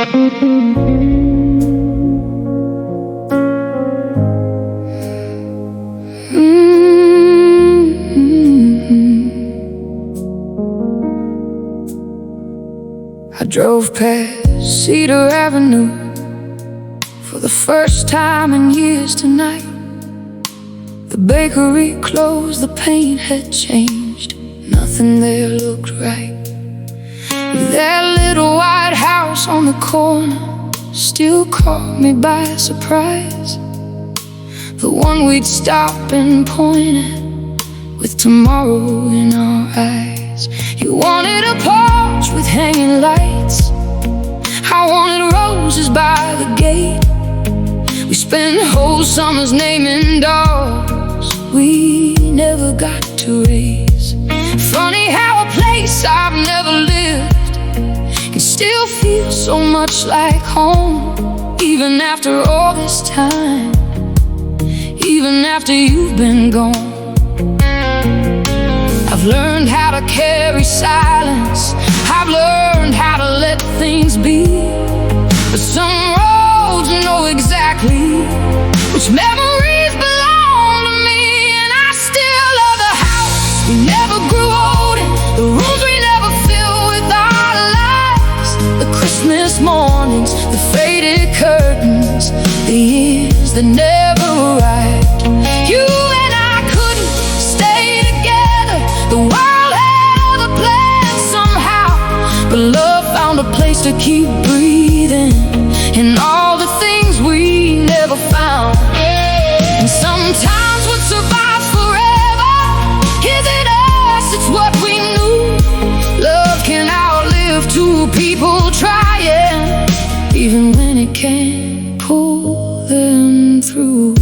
I drove past Cedar Avenue for the first time in years tonight. The bakery closed, the paint had changed, nothing there looked right. That little white house on the corner still caught me by surprise. The one we'd stop and point at with tomorrow in our eyes. You wanted a porch with hanging lights, I wanted roses by the gate. We spent whole summers naming dogs we never got to raise. Funny how a place I've never lived can still feel so much like home, even after all this time, even after you've been gone. I've learned how to carry silence, I've learned how to let things be. But some roads know exactly which memories belong to me. And I still love the house we never grew old in, the rooms we never filled with our lives, the Christmas mornings, the faded curtains, the years that never arrived. You and I couldn't stay together, the world had other plans somehow, but love found a place to keep breathing in all the things we never found. And sometimes what survives forever isn't us, it's what we knew. Love can outlive two people trying, even when it can't pull them through.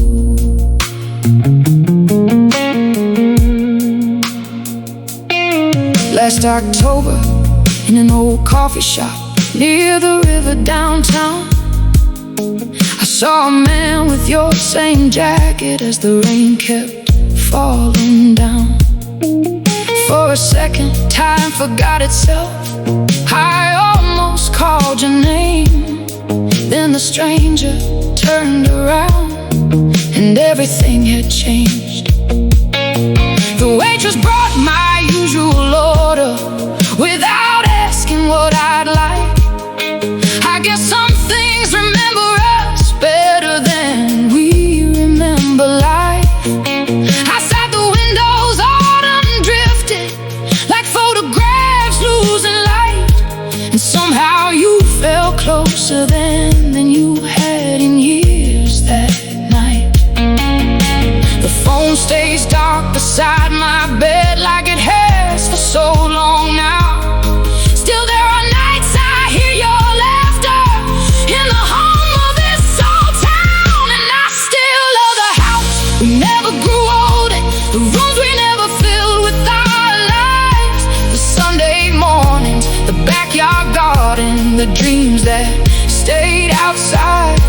Last October, in an old coffee shop near the river downtown, I saw a man with your same jacket as the rain kept falling down. For a second, time forgot itself, I almost called your name. Then the stranger turned around and everything had changed. The waitress brought my usual order without asking what I'd like. I guess some things remember us better than we remember life. Outside the windows, autumn drifted like photographs losing light, and somehow you felt closer than you had in years that night. The phone stays dark beside my bed like it has for so long now. Still there are nights I hear your laughter in the home of this old town. And I still love the house we never grew old in, the rooms we never filled with our lives, the Sunday mornings, the backyard garden, the dreams that stayed outside.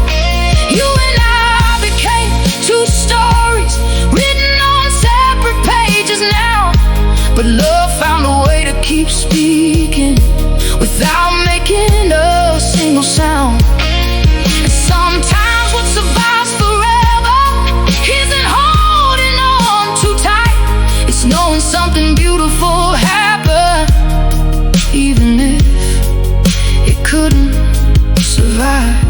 You and I became two stories written on separate pages now, but love found a way to keep speaking without making a single sound. And sometimes what survives forever isn't holding on too tight, it's knowing something beautiful happened, even if it couldn't survive.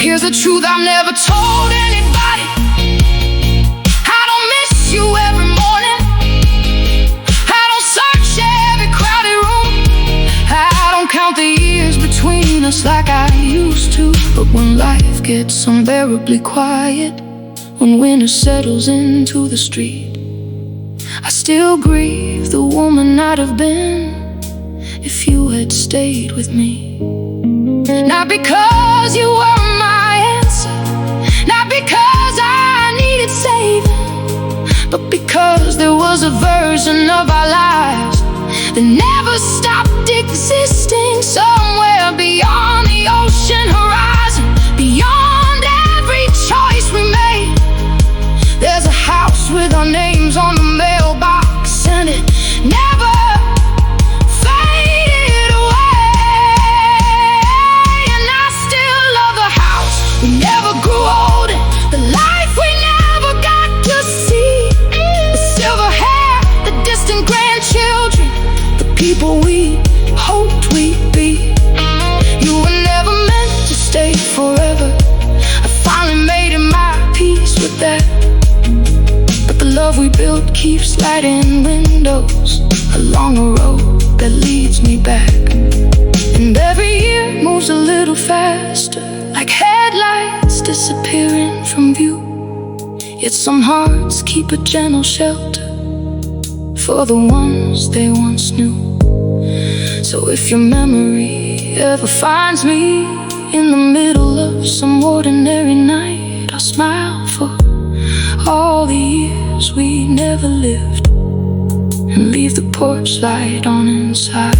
Here's the truth I've never told anybody, I don't miss you every morning, I don't search every crowded room, I don't count the years between us like I used to. But when life gets unbearably quiet, when winter settles into the street, I still grieve the woman I'd have been if you had stayed with me. Not because you were my answer, not because I needed saving, but because there was a version of our lives that never stopped existing, somewhere beyond the ocean horizon, beyond every choice we made. There's a house with our names on the mailbox, and it never love we built keeps lighting windows along a road that leads me back. And every year moves a little faster, like headlights disappearing from view. Yet some hearts keep a gentle shelter for the ones they once knew. So if your memory ever finds me in the middle of some ordinary night, I'll smile for all the years we never lived and leave the porch light on inside.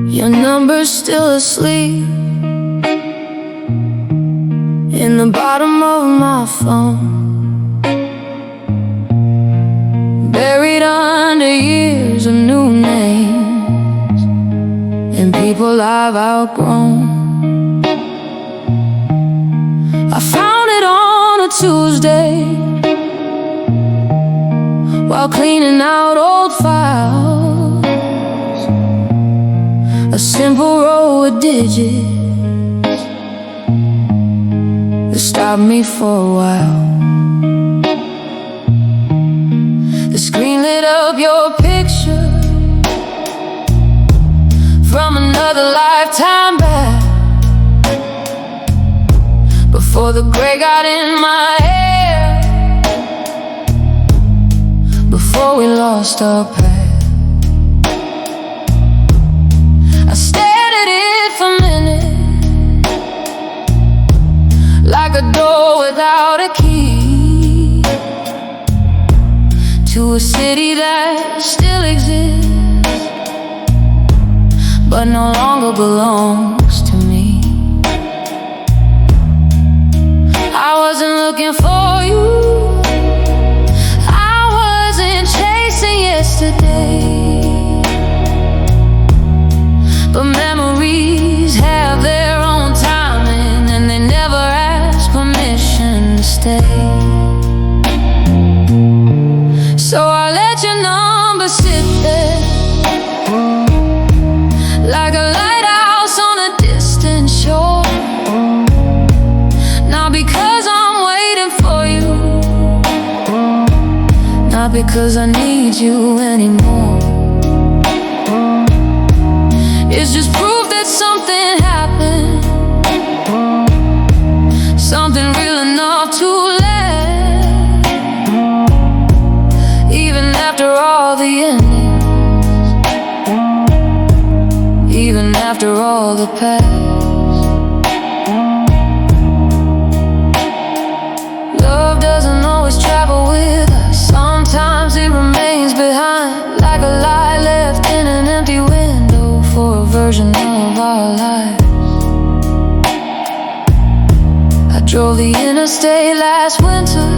Your number's still asleep in the bottom of my phone, buried under years of new names and people I've outgrown. I found it on a Tuesday while cleaning out old files. A simple row of digits that stopped me for a while. The screen lit up your picture from another lifetime back, before the gray got in my hair, before we lost our path. Like a door without a key to a city that still exists but no longer belongs to me. I wasn't looking for you, I wasn't chasing yesterday, but memories have their own timing and they never ask permission to stay. So I let your number sit there like a lighthouse on a distant shore. Not because I'm waiting for you, not because I need you anymore. It's just proof that something happened, something real enough to last, even after all the endings, even after all the past. Love doesn't always travel with us, sometimes it remains behind, like a lie left in an empty window for a version of our lives. I drove the interstate last winter,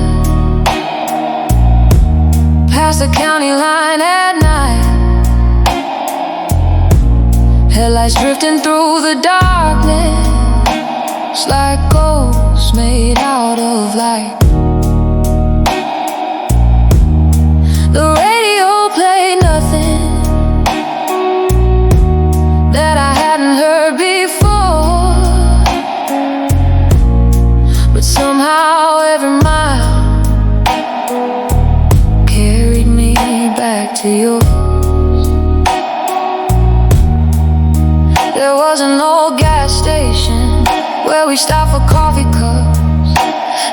past the county line at night, headlights drifting through the darkness like ghosts made out of light. The radio played nothing that I hadn't heard before, but somehow every mile carried me back to yours. There was an old gas station where we stopped for coffee cups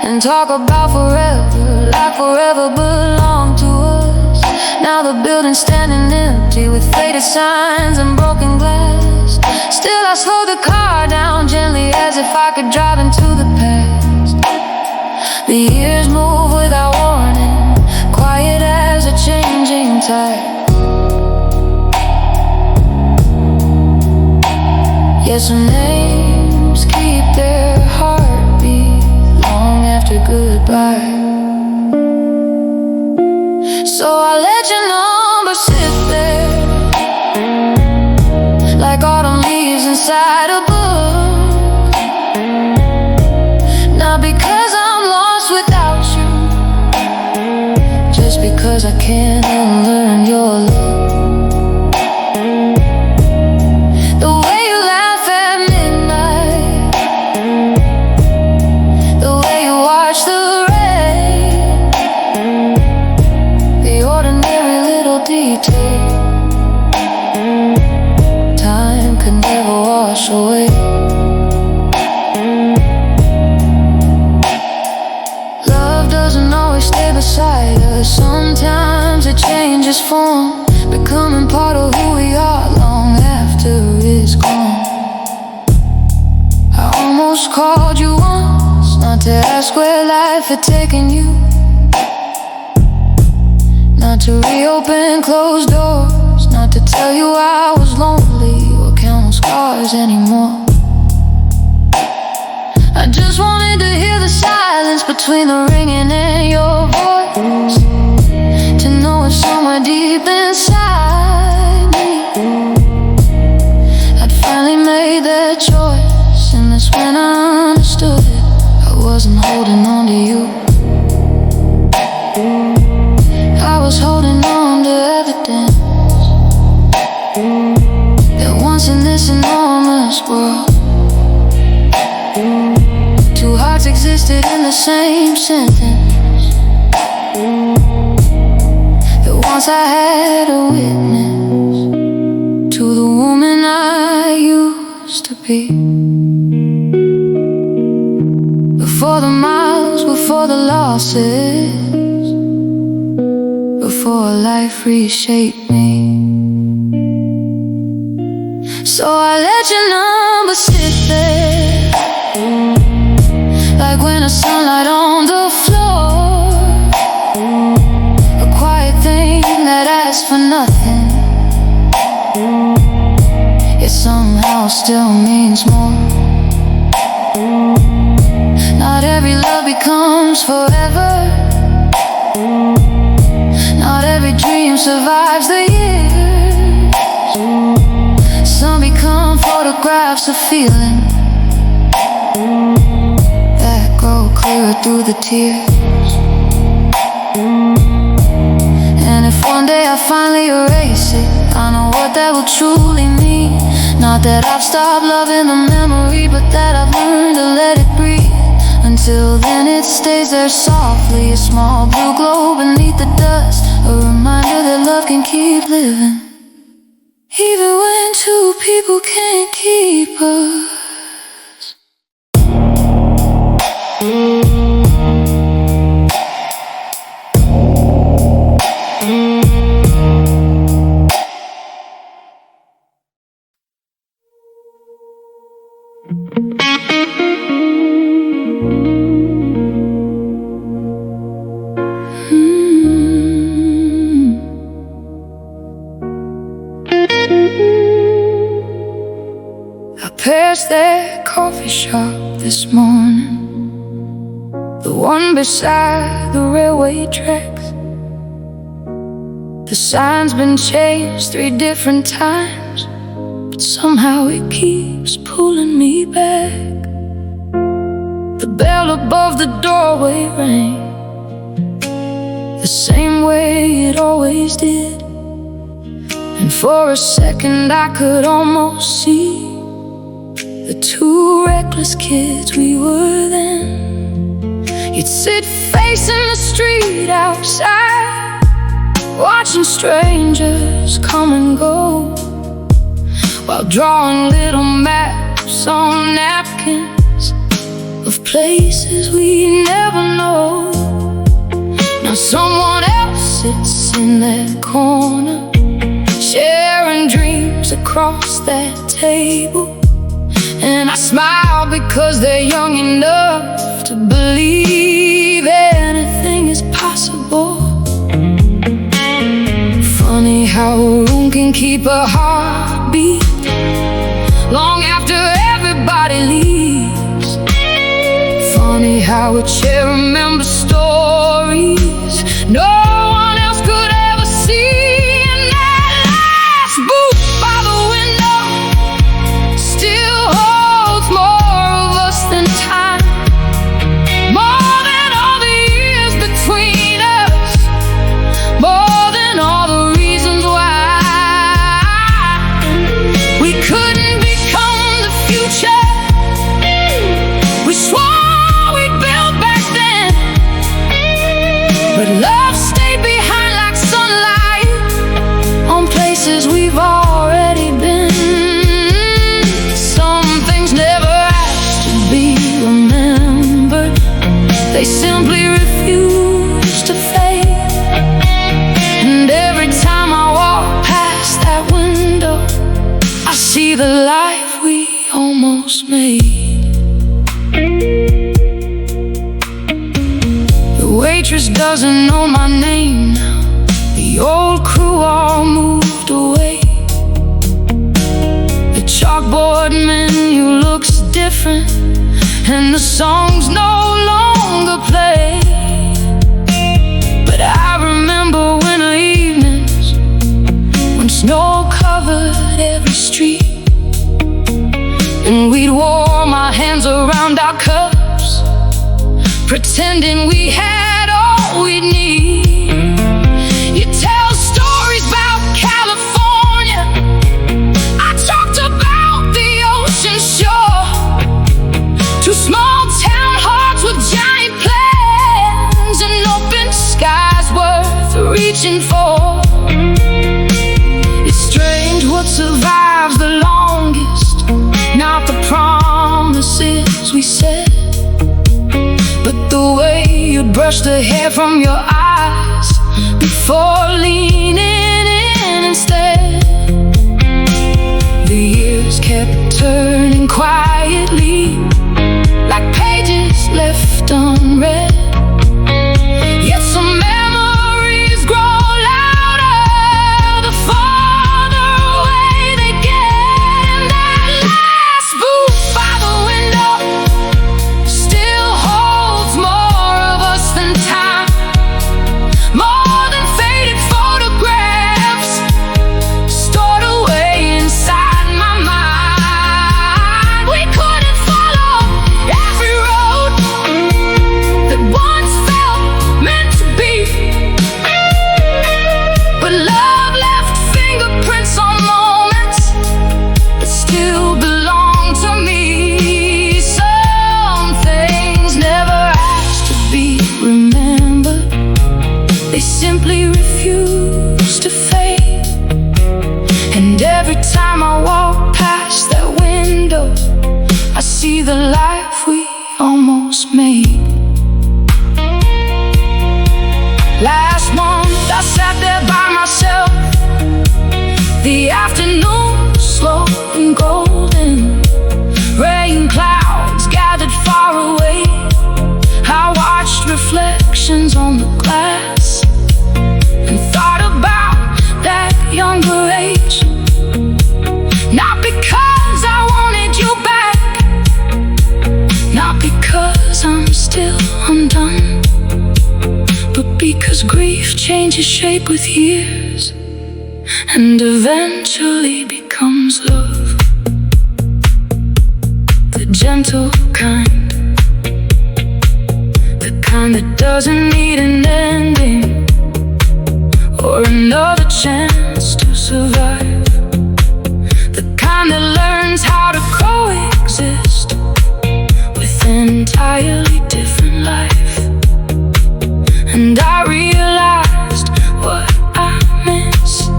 and talk about forever, like forever belonged to us. Now the building's standing empty with faded signs and broken glass. Still I slowed the car down gently as if I could drive into the past. The years move without warning, quiet as a changing tide. Yes, our names keep their heartbeat long after goodbye. So I let your number sit there like autumn leaves inside a book. Not because I'm lost without you, just because I can't unlearn your love. The way you laugh at midnight, the way you watch the rain, the ordinary little detail time could never wash away. Love doesn't always stay beside us. Sometimes it changes form, becoming part of who we are long after it's gone. I almost called you once, not to ask where life had taken you, not to reopen closed doors, not to tell you I was lonely or count on scars anymore. I just wanted to hear the silence between the ringing and your voice, to know it's somewhere deep inside me I'd finally made that choice. And that's when I understood it. I wasn't holding on to you, I was holding on to evidence that once in this enormous world, two hearts existed in the same sentence. That once I had a witness to the woman I used to be. Before the miles, before the losses, before life reshaped me. So I let your number sit there like when the sunlight on the floor, a quiet thing that asks for nothing, yet somehow still means more. Not every love becomes forever, not every dream survives the years. Some become photographs of feeling that grow clearer through the tears. And if one day I finally erase it, I know what that will truly mean. Not that I've stopped loving the memory, but that I've learned to let it breathe. Until then it stays there softly, a small blue glow beneath the dust, a reminder that love can keep living, even when two people can't keep us. I passed that coffee shop this morning, the one beside the railway tracks. The sign's been changed 3 different times, but somehow it keeps pulling me back. The bell above the doorway rang the same way it always did, and for a second I could almost see the 2 reckless kids we were then. You'd sit facing the street outside, watching strangers come and go, while drawing little maps on napkins of places we never know. Now someone else sits in that corner, sharing dreams across that table. And I smile because they're young enough to believe anything is possible. Funny how a room can keep a heartbeat long after after everybody leaves. Funny how a chair remembers stories no one else could ever see. And that last booth by the window still holds more of us than time, more than all the years between us, more than all the reasons why we couldn't become the future we swore we'd build back then. But love stayed behind like sunlight on places we've already been. Some things never asked to be remembered, they simply refuse to fade. And every time I walk past that window, I see the life we almost made. The waitress doesn't know my name now, the old crew all moved away. The chalkboard menu looks different, and the songs no longer play. But I remember winter evenings when snow covered every street, and we'd warm our hands around our cups, pretending we had all we need. You tell stories about California, I talked about the ocean shore. Two small town hearts with giant plans and open skies worth reaching for. It's strange what survives the longest, not the promises we said, but the way you brush the hair from your eyes before leaning in instead. The years kept turning quietly, like pages left unread. Yet some memories grow louder the farther away they get. And that last booth by the window still holds more of us than time, more than faded photographs stored away inside my mind. We couldn't follow every road that once felt meant to be, but love left fingerprints on moments that still belong to me. Some things never asked to be remembered, they simply refuse to fade. And every time I walk past that window, I see the life we almost made. Last month I sat there by myself, the afternoon slow and golden. Rain clouds gathered far away, I watched reflections on the glass and thought about that younger age. Not because I wanted you back, not because I'm still undone, but because grief changes shape with years and eventually becomes love. The gentle kind, the kind that doesn't need an ending or another chance to survive. The kind that learns how to coexist with an entirely different life. And I realized what I miss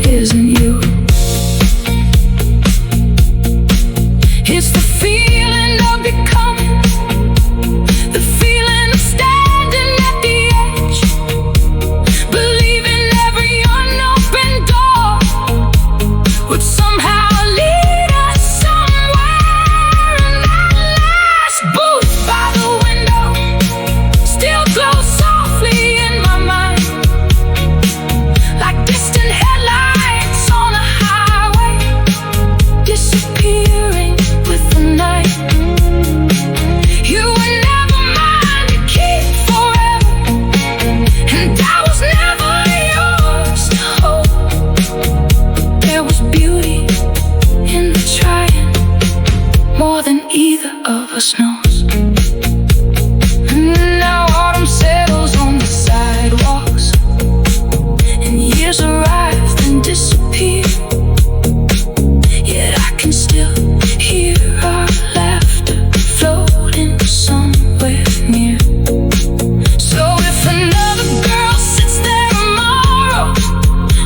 isn't you. It's the feeling of becoming, the feeling of standing at the edge, believing every unopened door would somehow us knows. Now autumn settles on the sidewalks, and years arrive and disappear. Yet I can still hear our laughter floating somewhere near. So if another girl sits there tomorrow,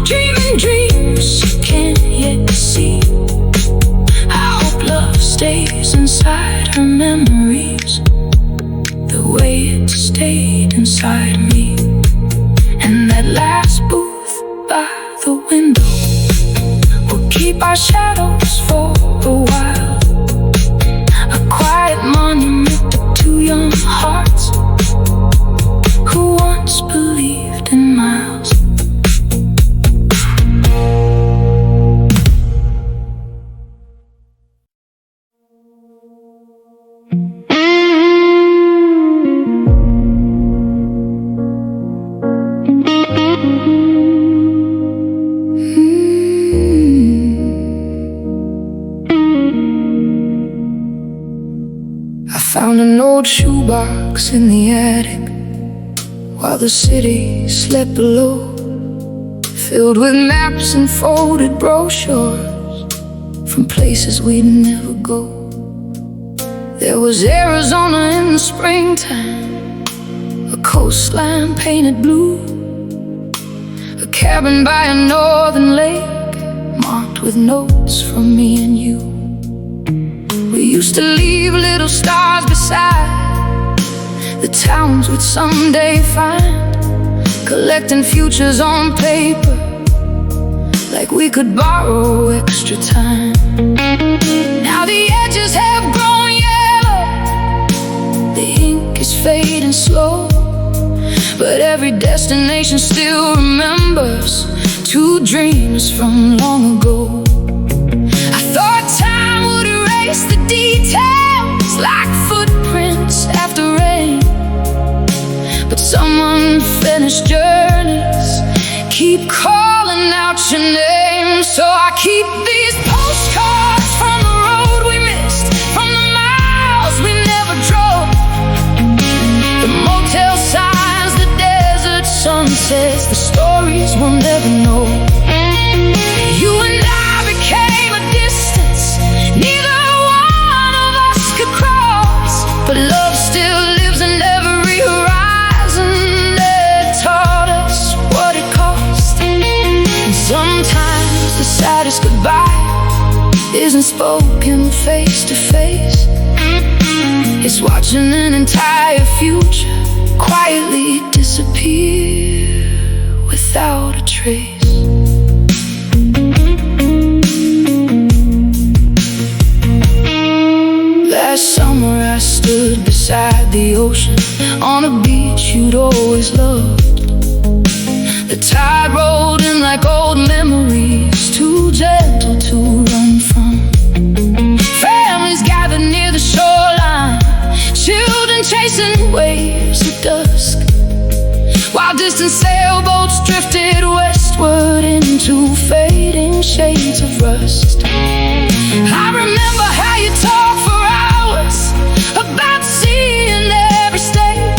dreaming dreams she can't yet see, I hope love stays inside her memories the way it stayed inside me. And that last booth by the window will keep our shadows for a while, a quiet monument to two young hearts who once believed in miles. Found an old shoebox in the attic while the city slept below, filled with maps and folded brochures from places we'd never go. There was Arizona in the springtime, a coastline painted blue, a cabin by a northern lake marked with notes from me and you. We used to leave little stars beside the towns we'd someday find, collecting futures on paper like we could borrow extra time. Now the edges have grown yellow, the ink is fading slow, but every destination still remembers two dreams from long ago. I thought time would erase the details like footprints after rain, but some unfinished journeys keep calling out your name. So I keep these postcards from the road we missed, from the miles we never drove, the motel signs, the desert sunsets, the stories we'll never know. You and I became a distance neither one of us could cross, but love still lives in every horizon that taught us what it cost. And sometimes the saddest goodbye isn't spoken face to face, it's watching an entire future quietly disappear without a trace. Last summer I stood beside the ocean on a beach you'd always loved. The tide rolled in like old memories, too gentle to run from. Families gathered near the shoreline, children chasing waves at dusk, while distant sailboats drifted westward into fading shades of rust. I remember how you talked for hours about seeing every state,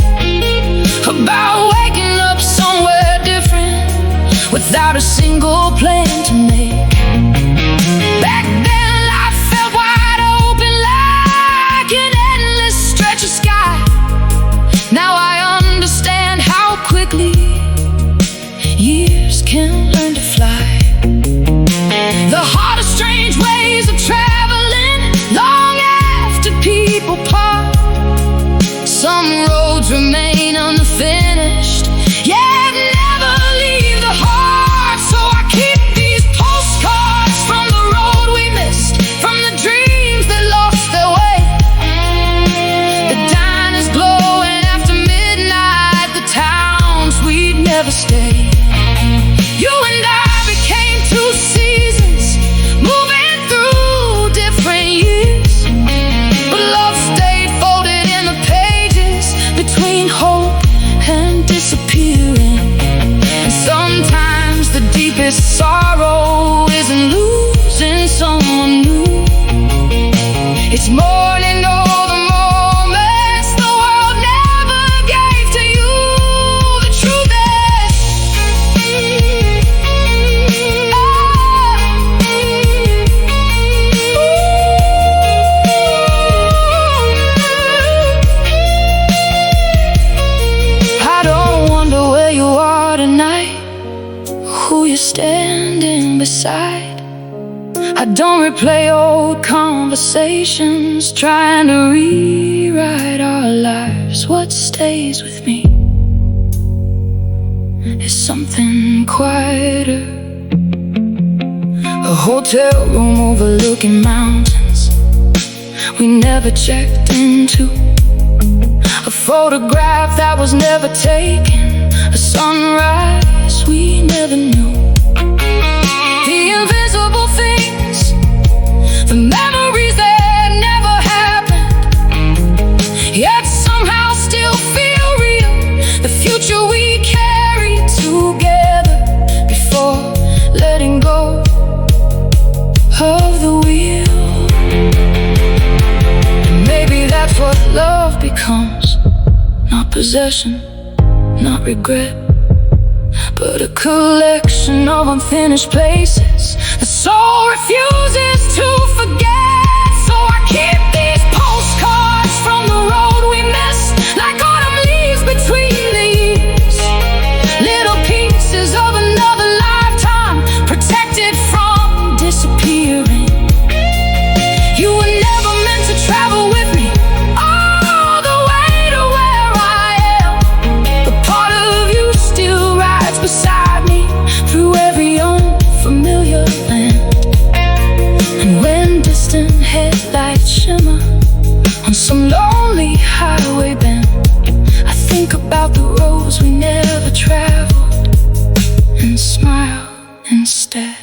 about waking up somewhere different without a single plan to make. Back then life felt wide open like an endless stretch of sky. Now I understand how quickly years can learn to fly. The heart of strange ways of traveling long after people part. Some roads remain unfinished, yet never leave the heart. So I keep these postcards from the road we missed, from the dreams that lost their way. The diners glowing after midnight, the towns we'd never stay. You and I became two seasons, moving through different years, but love stayed folded in the pages between hope and disappearing. And sometimes the deepest sorrow isn't losing someone new, it's mourning all the more inside. I don't replay old conversations, trying to rewrite our lives. What stays with me is something quieter. A hotel room overlooking mountains we never checked into. A photograph that was never taken. A sunrise we never knew. The invisible things, the memories that never happened, yet somehow still feel real. The future we carry together before letting go of the wheel. And maybe that's what love becomes. Not possession, not regret, but a collection of unfinished places the soul refuses to forget. So I keep these postcards from the road we missed, like autumn leaves between the years. Little pieces of another lifetime, protected from disappearing. You were never meant to travel with me all the way to where I am, but part of you still rides beside me through every unfamiliar land. And when distant headlights shimmer on some lonely highway bend, I think about the roads we never traveled and smile instead.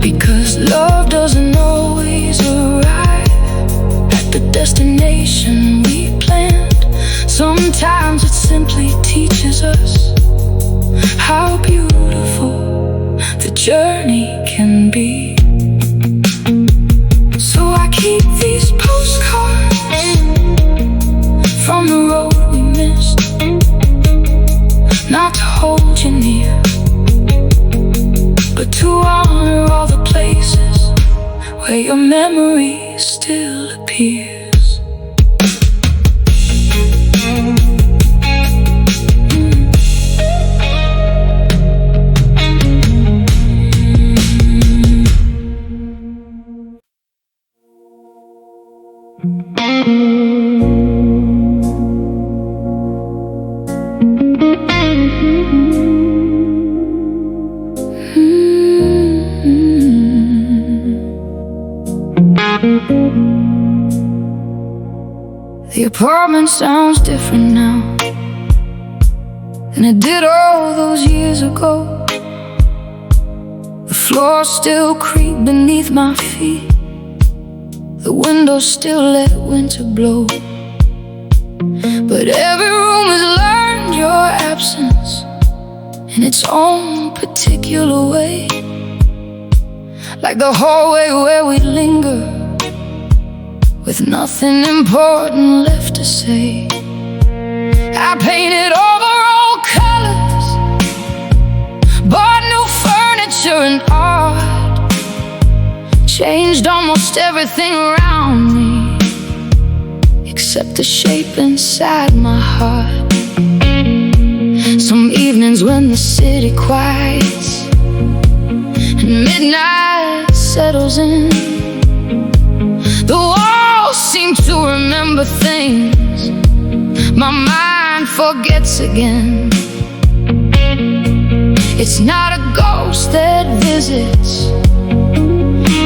Because love doesn't always arrive at the destination we planned. Sometimes it simply teaches us how beautiful the journey can be. So I keep these postcards from the road we missed, not to hold you near, but to honor all the places where your memory still appears. The apartment sounds different now than it did all those years ago. The floors still creak beneath my feet. The windows still let winter blow. But every room has learned your absence in its own particular way. Like the hallway where we linger, with nothing important left to say. I painted over old colors, bought new furniture and art, changed almost everything around me except the shape inside my heart. Some evenings when the city quiets and midnight settles in, the walls seem to remember things my mind forgets again. It's not a ghost that visits,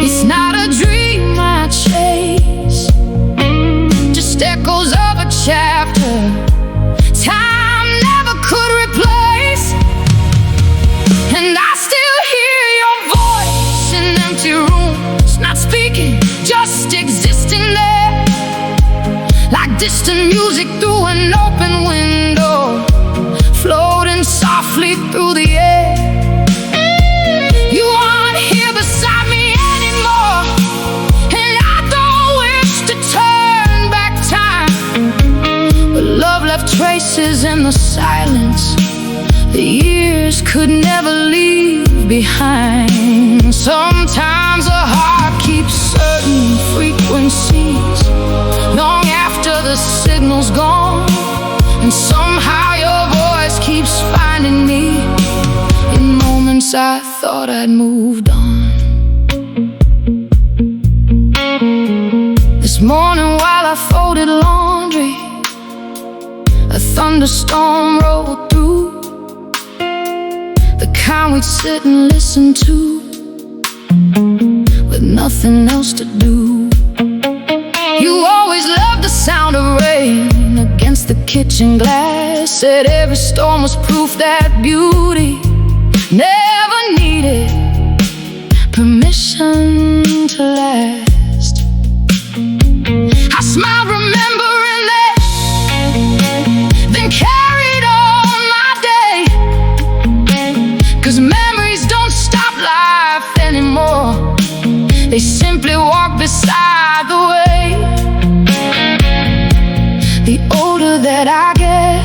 it's not a dream I chase, just echoes of a chapter time never could replace. And I still hear your voice in empty rooms, not speaking, just existing there, like distant music through an open window, floating softly through the air. You aren't here beside me anymore, and I don't wish to turn back time, but love left traces in the silence the years could never leave behind. Sometimes a heart keeps certain frequencies long after the signal's gone, and somehow your voice keeps finding me in moments I thought I'd moved on. This morning while I folded laundry, a thunderstorm rolled through, the kind we'd sit and listen to with nothing else to do. You always loved the sound of rain against the kitchen glass, said every storm was proof that beauty never needed permission to last. I smiled remembering that, then carried on my day, 'cause memories don't stop life anymore, they simply walk beside the way. The older that I get,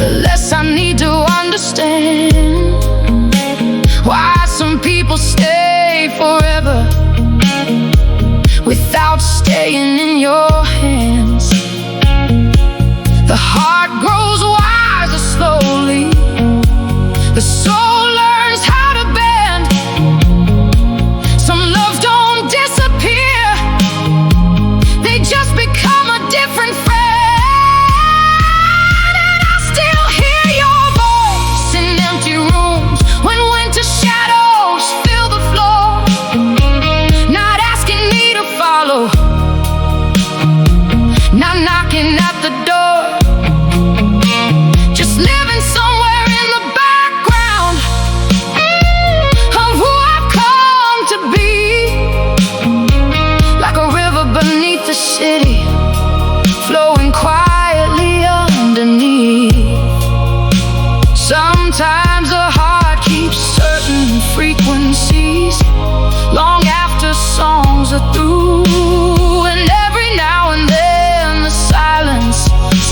the less I need to understand why some people stay forever without staying in your hands. The heart grows wiser slowly, the soul learns how to bend. Some loves don't disappear, they just become a different friend. And I still hear your voice in empty rooms when winter shadows fill the floor, not asking me to follow, not knocking at the door, just living somewhere in the background of who I've come to be. Like a river beneath the city, flowing quietly underneath. Sometimes a heart keeps certain frequencies long after songs are through, and every now and then the silence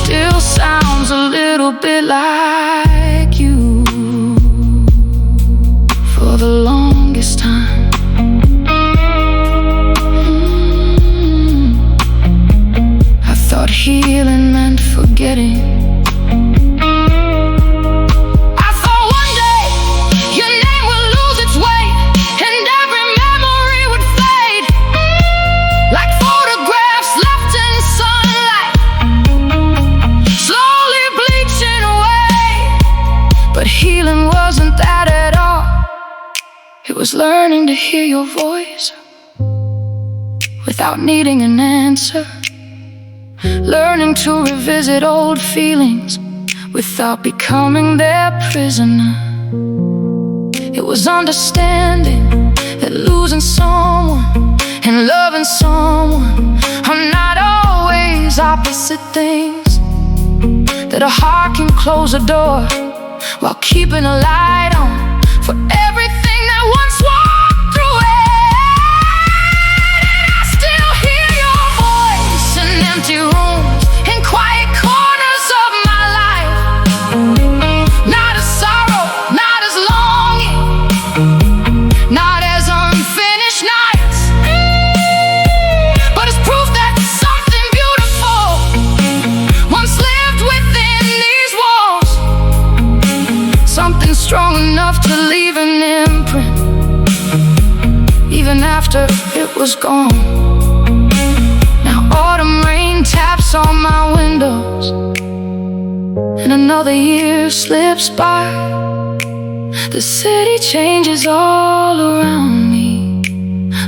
still sounds a little bit like you. For the longest time, I thought healing meant forgetting. I thought one day your name would lose its weight and every memory would fade, like photographs left in sunlight, slowly bleaching away. But healing wasn't that at all, it was learning to hear your voice without needing an answer, learning to revisit old feelings without becoming their prisoner. It was understanding that losing someone and loving someone are not always opposite things, that a heart can close a door while keeping a light on for everything that once walked through it. And I still hear your voice in empty rooms, in quiet corners of my life, not as sorrow, not as longing, not as unfinished nights, but as proof that something beautiful once lived within these walls, something strong enough to leave an imprint even after it was gone. Now autumn rain taps on my windows and another year slips by. The city changes all around me,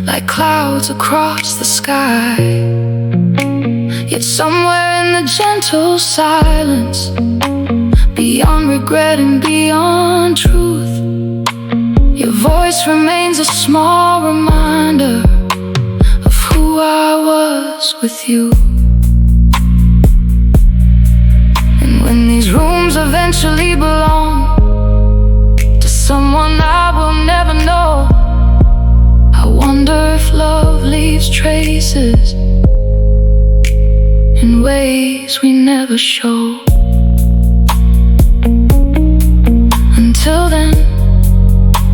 like clouds across the sky. Yet somewhere in the gentle silence, beyond regret and beyond truth, your voice remains a small reminder of who I was with you. And when these rooms eventually belong to someone I will never know, I wonder if love leaves traces in ways we never show. Until then,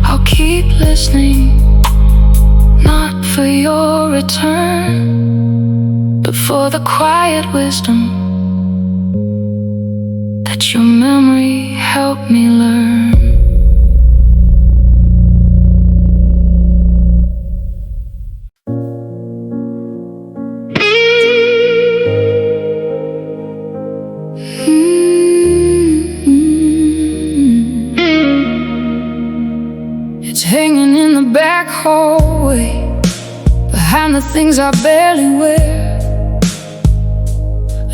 I'll keep listening, not for your return, but for the quiet wisdom that your memory helped me learn. the things I barely wear.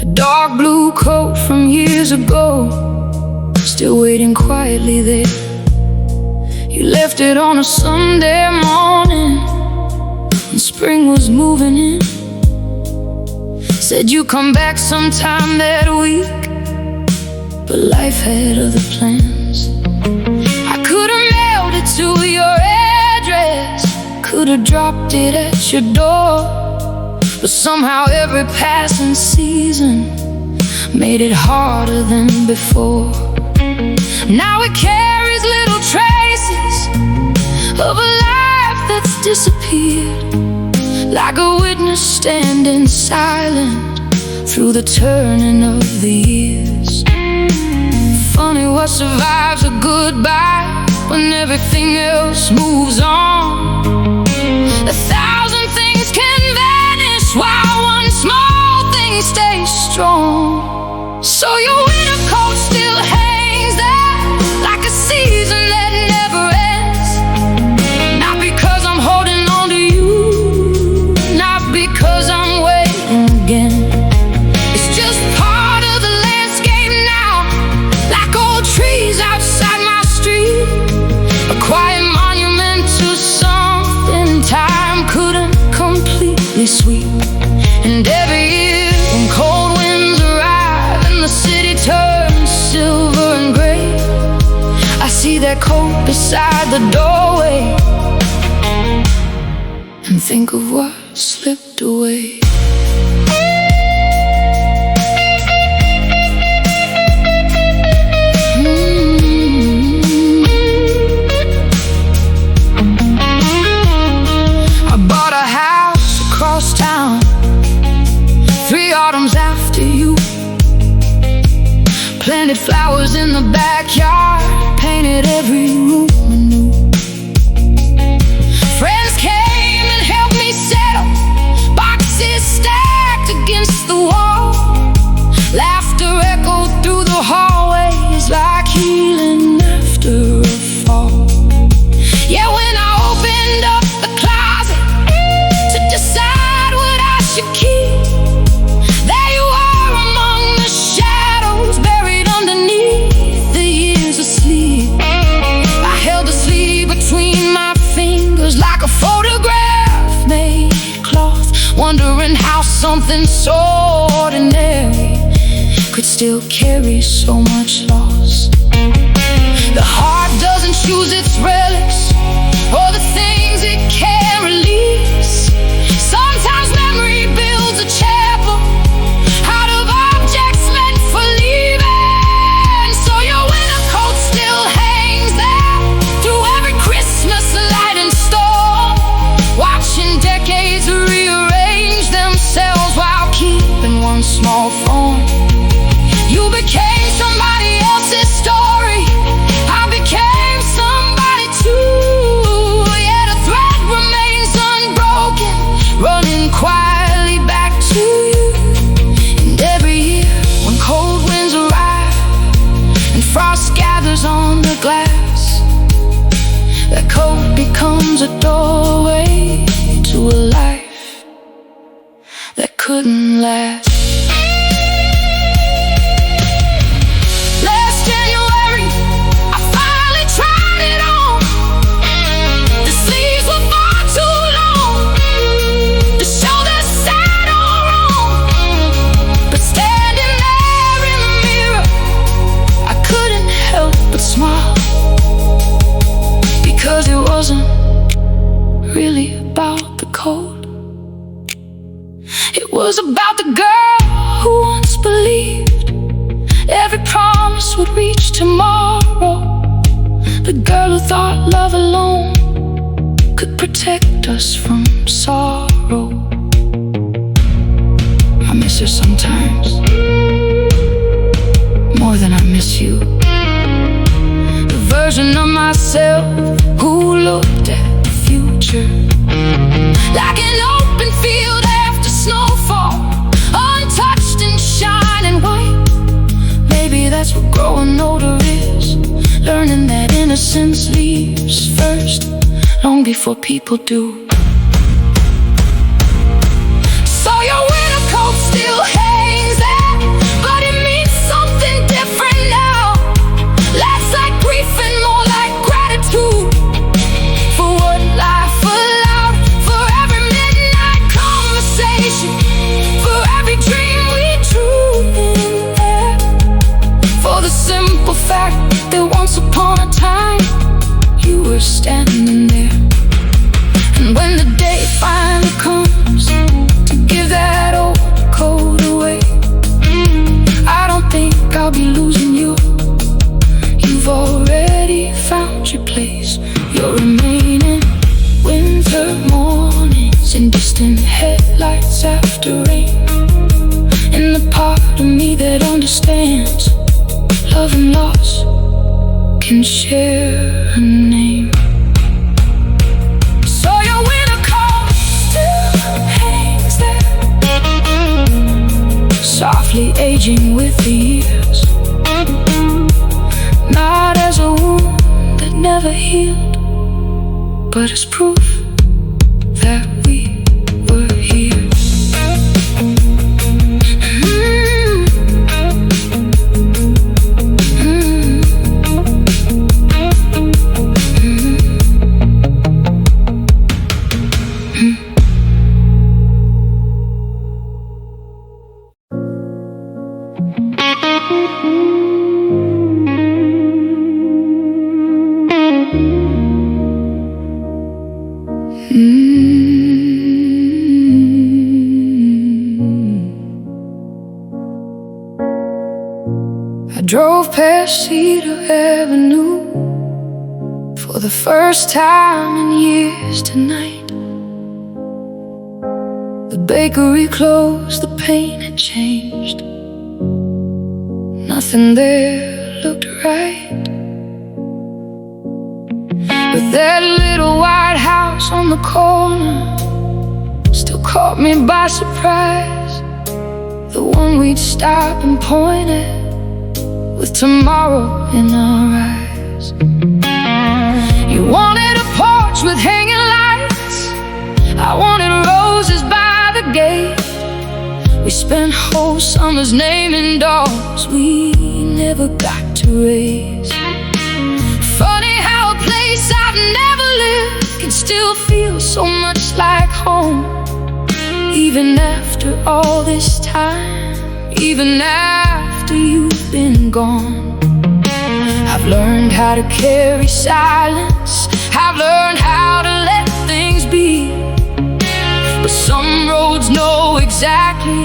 A dark blue coat from years ago, still waiting quietly there. You left it on a Sunday morning when spring was moving in. Said you'd come back sometime that week, but life had other plans. I could've mailed it to your address, could've dropped it at your door, but somehow every passing season made it harder than before. Now it carries little traces of a life that's disappeared, like a witness standing silent through the turning of the years. Funny what survives a goodbye when everything else moves on. 1,000 things can vanish while one small thing stays strong. So your winter coat still hangs there like a season that never ends. Not because I'm holding on to you, not because I'm waiting again. It's just part of the landscape now, like old trees outside my street, a quiet monument to something time couldn't completely sweep. And every year when cold winds arrive and the city turns silver and gray, I see that coat beside the doorway and think of what slipped away. I bought a house across town 3 autumns after you, planted flowers in the backyard, painted every room anew. Friends came and helped me settle, boxes stacked against the wall. Laughter echoed through the hallways like healing after a fall. Yeah, when I opened up the closet to decide what I should keep, there you are among the shadows, buried underneath the years of sleep. I held the sleeve between my fingers like a photograph made cloth, wondering how something so ordinary could still carry so much loss. The heart doesn't choose its relics or the things it can't release. Sometimes memory builds a chapel out of objects meant for leaving. So your winter coat still hangs there through every Christmas light and storm, watching decades rearrange themselves while keeping one small form. You became somebody else's story, I became somebody too. Yet a thread remains unbroken, running quietly back to you. And every year when cold winds arrive and frost gathers on the glass, that coat becomes a doorway to a life that couldn't last. Last January, I finally tried it on. The sleeves were far too long, the shoulders sat all wrong. But standing there in the mirror, I couldn't help but smile, because it wasn't really about the coat. It was about the girl who once believed every promise would reach tomorrow. The girl who thought love alone could protect us from sorrow. I miss her sometimes, more than I miss you. The version of myself who looked at the future like an open field after snowfall, untouched and shining white. Maybe that's what growing older is, learning that innocence leaves first, long before people do. in headlights after rain. And the part of me that understands love and loss can share a name. So your winter coat still hangs there, softly aging with the years, not as a wound that never healed, but as proof that we were here. I drove past Cedar Avenue for the first time in years tonight. The bakery closed, the paint had changed. Nothing there looked right. But that little white house on the corner still caught me by surprise. The one we'd stop and point at, with tomorrow in our eyes. You wanted a porch with hanging lights, I wanted roses by the gate. We spent whole summers naming dogs we never got to raise. Funny how a place I've never lived can still feel so much like home, even after all this time, even after you've been gone. I've learned how to carry silence, I've learned how to let things be. But some roads know exactly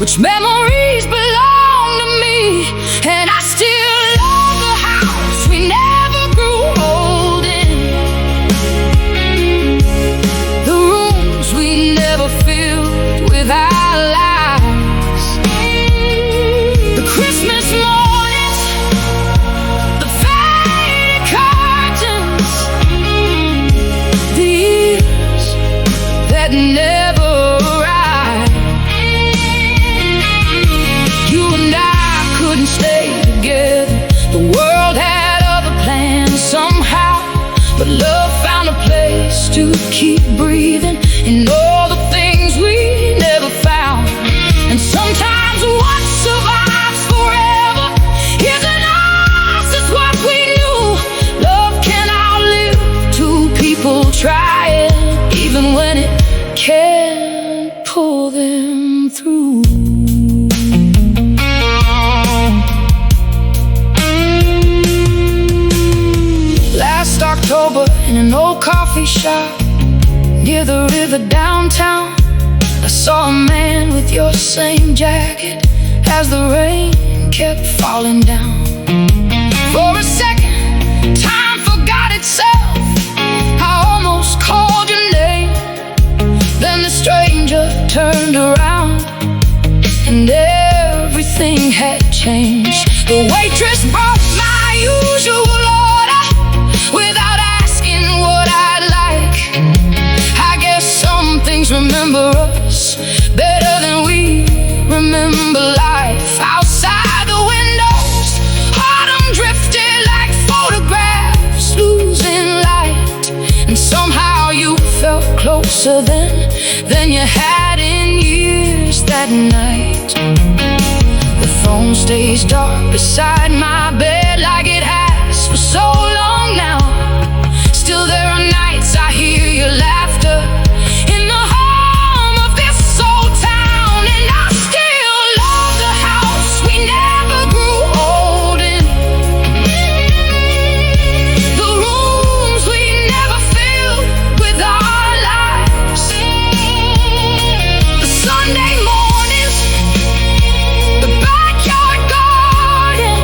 which memories belong to me. And I still love the house we never grew old in, the rooms we never filled with our lives, the Christmas mornings, the faded curtains, the years that never arrived. You and I couldn't stay together, the world had other plans somehow, but love found a place to keep breathing in all the things we never found. And sometimes what survives forever isn't us, it's what we knew. Love can outlive two people trying, even when it can't pull them through. Last October in an old coffee shop near the river downtown, I saw a man with your same jacket as the rain kept falling down. For a second, time forgot itself, I almost called your name. Then the stranger turned around and everything had changed. The waitress brought my usual order without asking what I'd like. I guess some things remember us better than we remember life. Outside the windows, autumn drifted like photographs, losing light. And somehow you felt closer than you had in years that night. The phone stays dark beside my bed like it has for so long now. Still there are nights I hear your laughter in the home of this old town. And I still love the house we never grew old in, the rooms we never filled with our lives, the Sunday mornings, the backyard garden,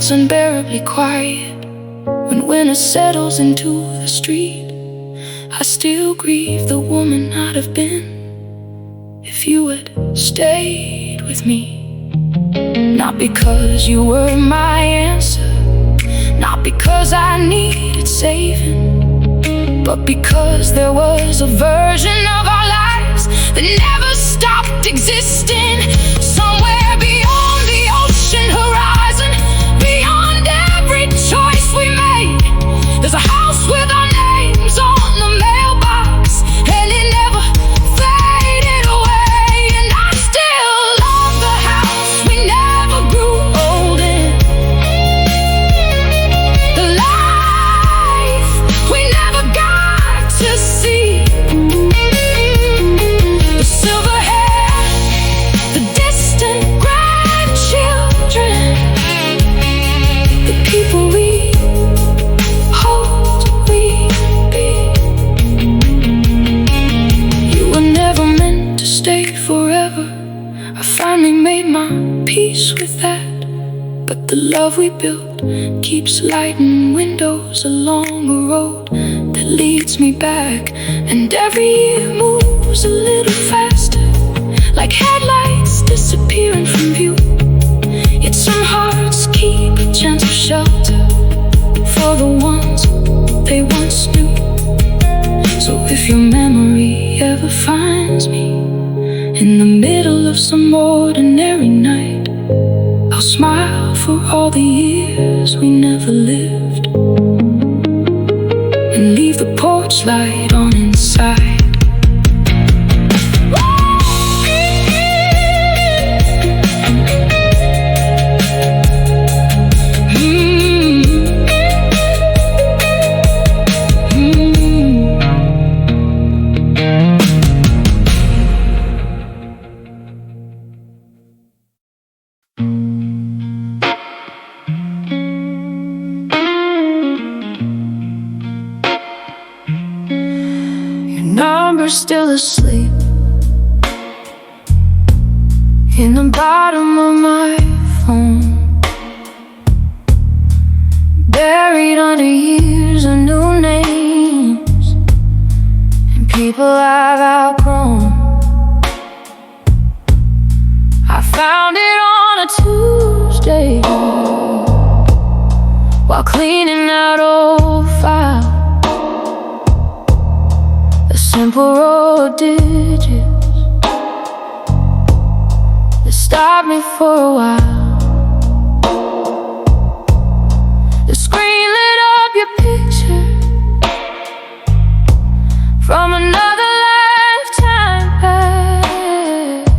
gets unbearably quiet, when winter settles into the street, I still grieve the woman I'd have been if you had stayed with me. Not because you were my answer, not because I needed saving, but because there was a version of our lives that never stopped existing. Somewhere beyond the ocean horizon, beyond every choice we made, there's a house with our names on the mailbox, and it never faded away. And I still love the house we never grew old in, the life we never got to see, the silver hair, the distant grandchildren, the people we hoped we'd be. You were never meant to stay forever. I finally made my peace with that. But the love we built keeps lighting windows along a road that leads me back. And every year moves a little faster, like headlights disappearing from view. Yet some hearts keep a gentle shelter for the ones they once knew. So if your memory ever finds me in the middle of some ordinary night, I'll smile for all the years we never lived, and leave the porch light on inside. Number's still asleep in the bottom of my phone, buried under years of new names and people I've outgrown. I found it on a Tuesday while cleaning out old files. Simple row of digits that stopped me for a while. The screen lit up your picture from another lifetime past,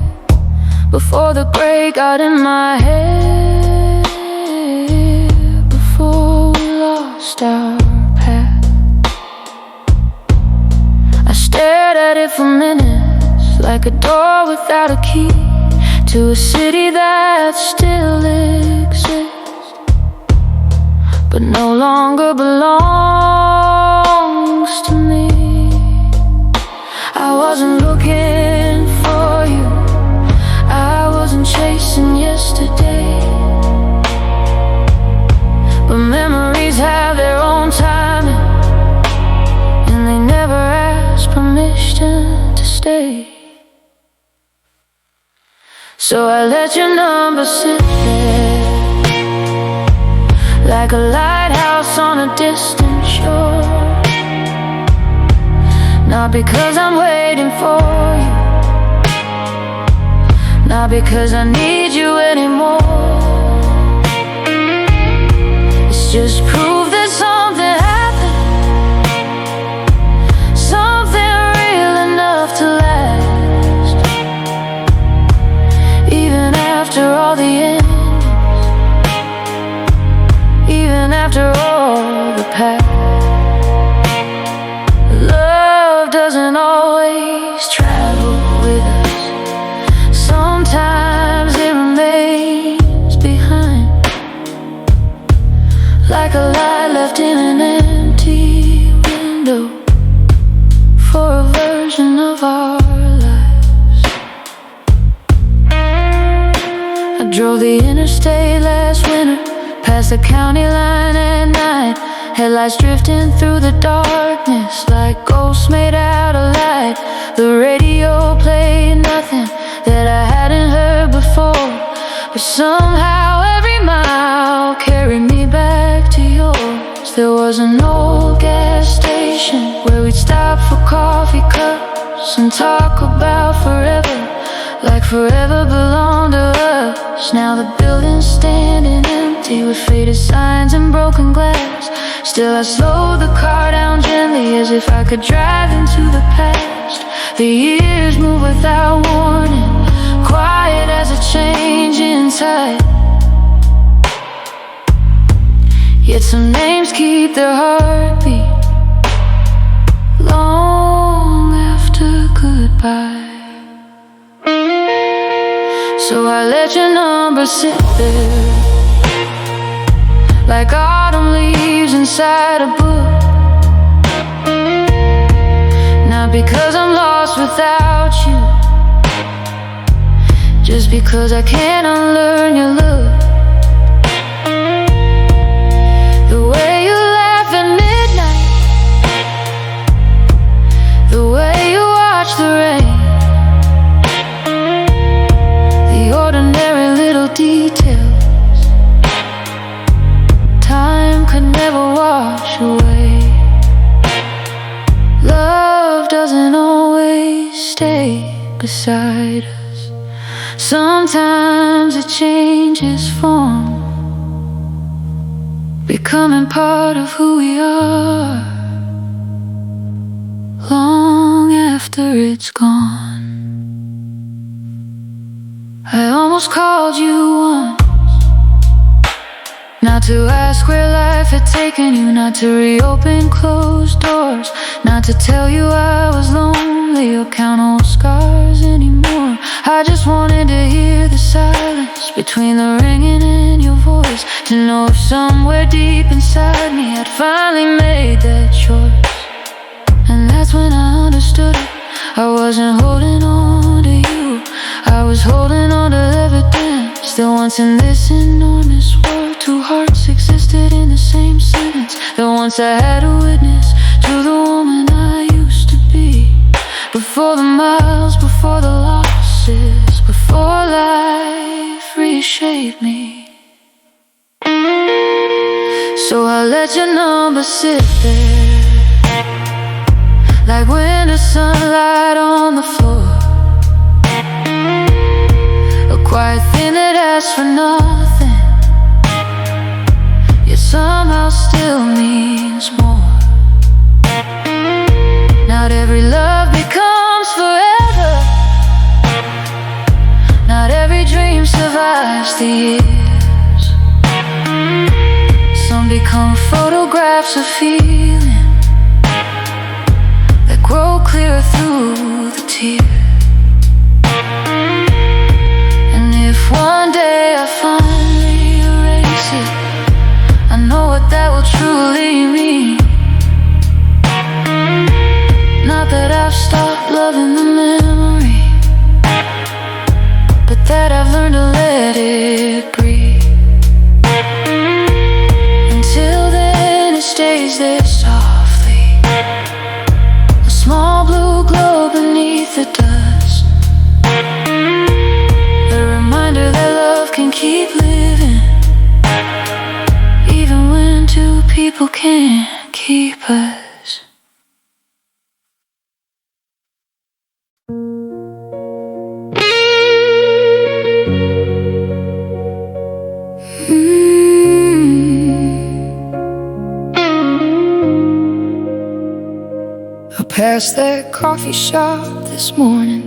before the gray got in my head, before we lost our path. Stared at it for minutes, like a door without a key to a city that still exists, but no longer belongs to me. I wasn't looking for you, I wasn't chasing yesterday, but memories have their own timing, and they never ask permission to stay. So I let your number sit there, like a lighthouse on a distant shore. Not because I'm waiting for you, not because I need you anymore. It's just proof that something happened, something real enough to last, even after all the endings, even after all the past. Love doesn't always travel with us, sometimes it remains behind, like a light left in an empty window for a version of our lives. I drove the interstate last winter, past the county line at night, headlights drifting through the darkness like ghosts made out of light. The radio played nothing that I hadn't heard before, but somehow every mile carried me back to yours. There was an old gas station where we'd stop for coffee cups and talk about forever, like forever belonged to us. Now the building's standing empty with faded signs and broken glass. Still I slowed the car down gently as if I could drive into the past. The years move without warning, quiet as a change in tide. Yet some names keep their heartbeat long after goodbye. So I let your number sit there like autumn leaves inside a book. Not because I'm lost without you, just because I can't unlearn your look. The way you laugh at midnight, the way you watch the rain, the ordinary little details time could never wash away. Love doesn't always stay beside us. Sometimes it changes form, becoming part of who we are long after it's gone. I almost called you once, not to ask where life had taken you, not to reopen closed doors, not to tell you I was lonely or count old scars anymore. I just wanted to hear the silence between the ringing and your voice, to know if somewhere deep inside me I'd finally made that choice. And that's when I understood it. I wasn't holding on to you, I was holding on to evidence that once in this enormous world, two hearts existed in the same sentence. That once I had a witness to the woman I used to be. Before the miles, before the losses, before life reshaped me. So I let your number sit there like winter sunlight on the floor, a quiet thing that asks for nothing, yet somehow still means more. Not every love becomes forever, not every dream survives the years. Some become photographs of feeling that grow clearer through the tears. And if one day I finally erase it, I know what that will truly mean. Not that I've stopped loving the memory, but that I've learned to let it breathe. Until then it stays there softly, a small blue glow beneath the dust, a reminder that love can keep living, even when two people can't keep us. I passed that coffee shop this morning,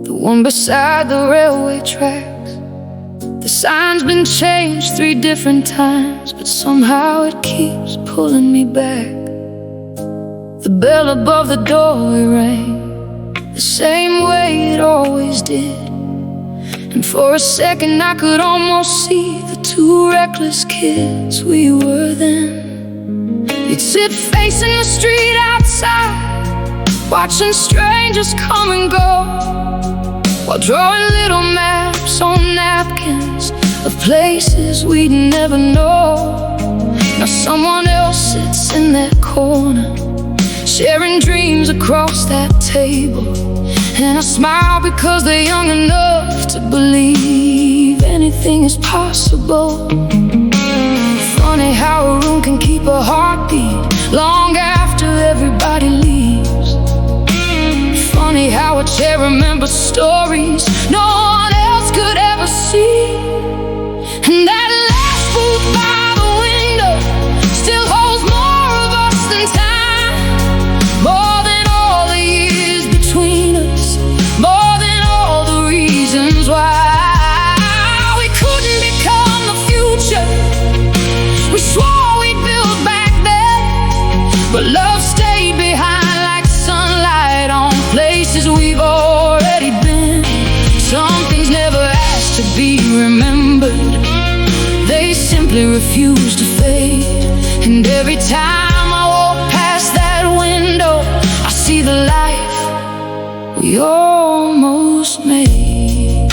the one beside the railway tracks. The sign's been changed 3 different times, but somehow it keeps pulling me back. The bell above the doorway rang the same way it always did, and for a second I could almost see the 2 reckless kids we were then. They'd sit facing the street outside, watching strangers come and go, while drawing little maps on napkins of places we'd never know. Now someone else sits in that corner, sharing dreams across that table. And I smile because they're young enough to believe anything is possible. Funny how a room can keep a heartbeat long after everybody leaves. Funny how a chair remembers stories no one else could ever see. And that last booth by the window still holds more of us than time, more than all the years between us, more than all the reasons why we couldn't become the future we swore we'd build back then. But love stayed behind like sunlight on places we've already been. Some things never asked to be remembered, they simply refuse to fade. And every time I walk past that window, I see the life we almost made.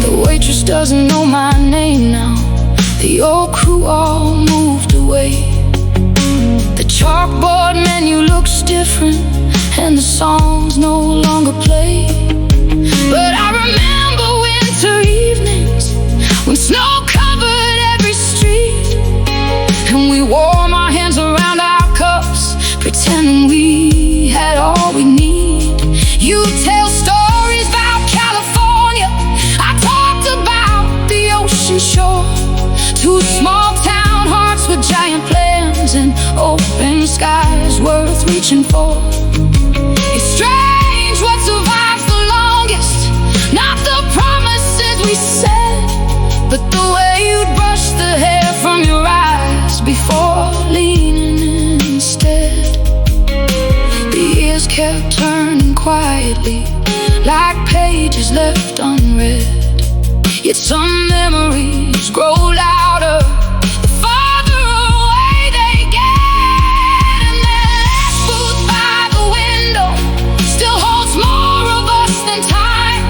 The waitress doesn't know my name now, the old crew all moved away. The chalkboard menu looks different, and the songs no longer play. But I remember winter evenings when snow covered every street, and we warm our hands around our cups, pretending we had all we need. You tell stories about California, I talked about the ocean shore. Two small town hearts with giant plans and open skies worth reaching for. It's strange what survives the longest, not the promises we said, but the way you'd brush the hair from your eyes before leaning instead. The years kept turning quietly, like pages left unread. Yet some memories grow louder the farther away they get. And that last booth by the window still holds more of us than time,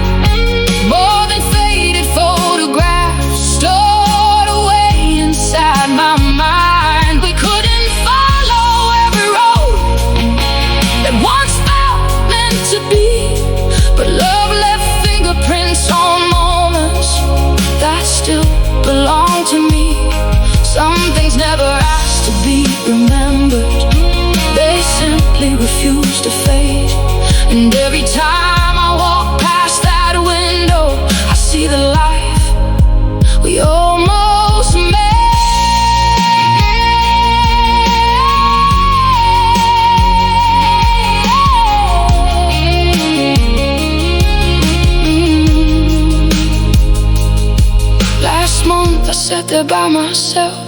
more than faded photographs stored away inside my mind. We couldn't follow every road that once felt meant to be, but love left fingerprints on moments that still belong to me. Some things never asked to be remembered, they simply refuse to fade. And every time I walk past that window, I see the life we almost made. Last month I sat there by myself.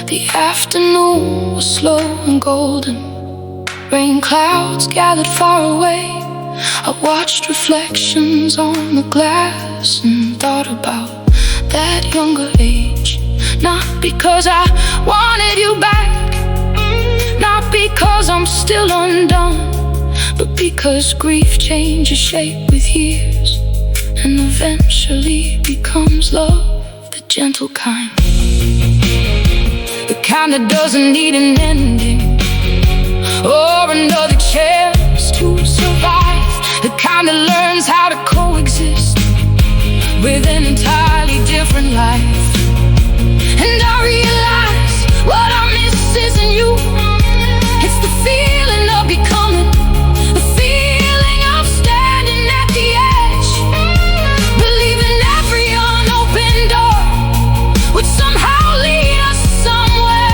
The afternoon was slow and golden. Rain clouds gathered far away. I watched reflections on the glass and thought about that younger age. Not because I wanted you back, not because I'm still undone, but because grief changes shape with years and eventually becomes love, the gentle kind, the kind that doesn't need an ending or another chance to survive, the kind that learns how to coexist with an entirely different life. And I realize what I miss isn't you, it's the feeling of becoming, the feeling of standing at the edge, believing every unopened door would somehow lead us somewhere.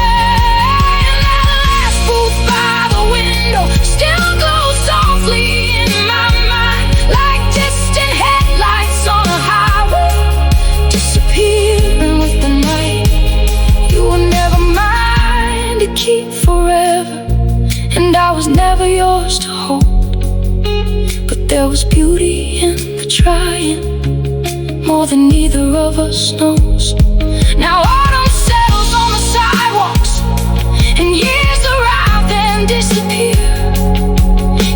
And that last booth by the window still glows softly in my mind, like distant headlights on a highway, disappearing with the night. You were never mine to keep forever, and I was never yours to hold. But there was beauty in the trying, more than either of us knows. Now autumn settles on the sidewalks, and years arrive then disappear.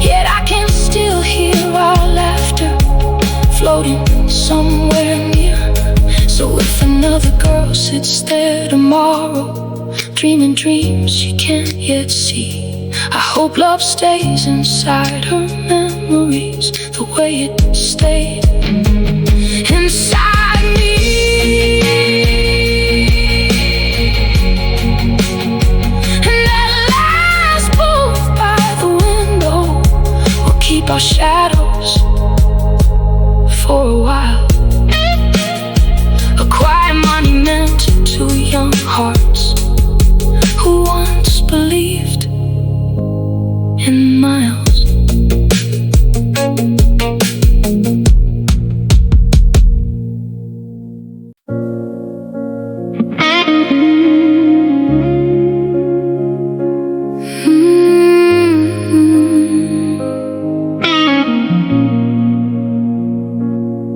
Yet I can still hear our laughter somewhere near. So if another girl sits there tomorrow, dreaming dreams she can't yet see, I hope love stays inside her memories the way it stayed inside me. And that last booth by the window will keep our shadows for a while, a quiet monument to young hearts who once believed in miles.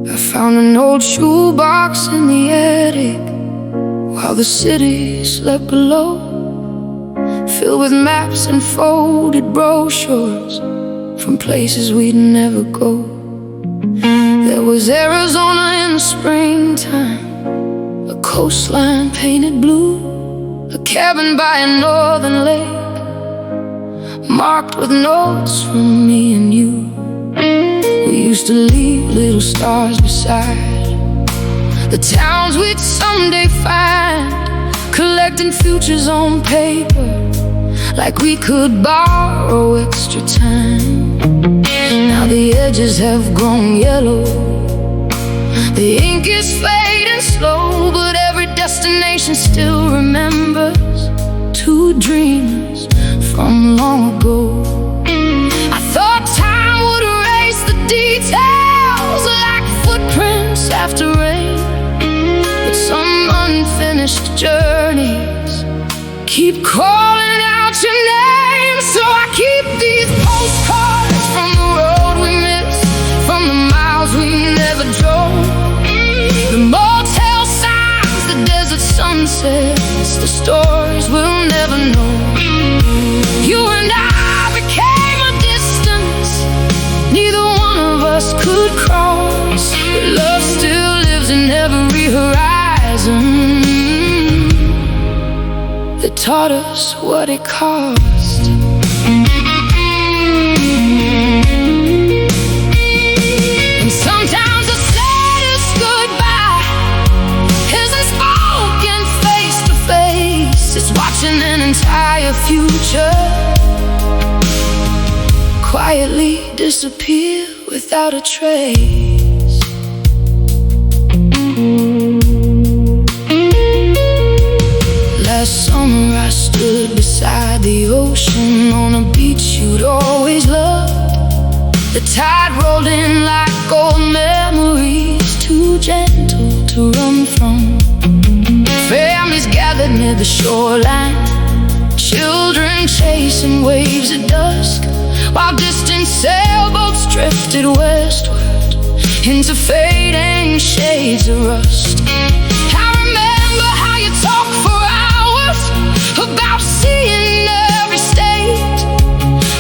I found an old shoebox in the attic while the city slept below, filled with maps and folded brochures from places we'd never go. There was Arizona in the springtime, a coastline painted blue, a cabin by a northern lake marked with notes from me and you. We used to leave little stars beside the towns we'd someday find, collecting futures on paper like we could borrow extra time. Now the edges have grown yellow, the ink is fading slow, but every destination still remembers two dreamers from long ago. I thought time would erase the details like footprints after rain, but some unfinished journeys keep calling out your name. So I keep these postcards from the road we missed, from the miles we never drove, the motel signs, the desert sunsets, the stories we'll never know. You and I became a distance neither one of us could cross, but love still lives in every horizon that taught us what it cost. And sometimes the saddest goodbye isn't spoken face to face, it's watching an entire future quietly disappear without a trace. Last summer I stood beside the ocean on a beach you'd always loved. The tide rolled in like old memories, too gentle to run from. Families gathered near the shoreline, children chasing waves at dusk, while distant sailboats drifted westward into fading shades of rust. I remember how you talked for hours about seeing every state,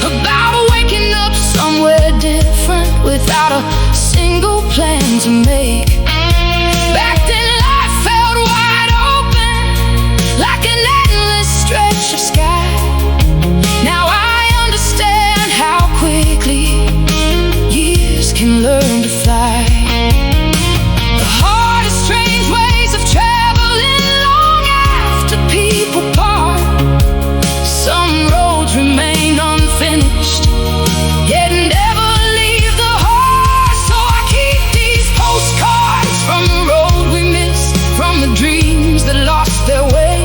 about waking up somewhere different without a single plan to make. Back then life felt wide open like an endless stretch of sky. Now I understand how quickly years can learn to fly. The hardest strange ways of traveling long after people part. Some roads remain unfinished, yet never leave the heart. So I keep these postcards from the road we missed, from the dreams that lost their way.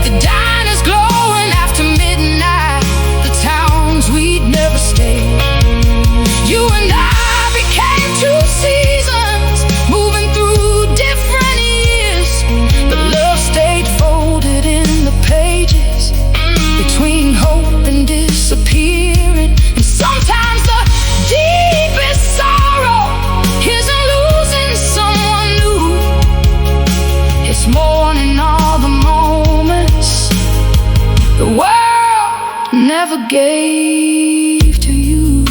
The diners glowing after midnight, the towns we'd never stay. You and I became two seasons, moving through different years, but love stayed folded in the pages between hope and disappearing. And sometimes the deepest sorrow isn't losing someone new, it's mourning all the moments the world never gave to you.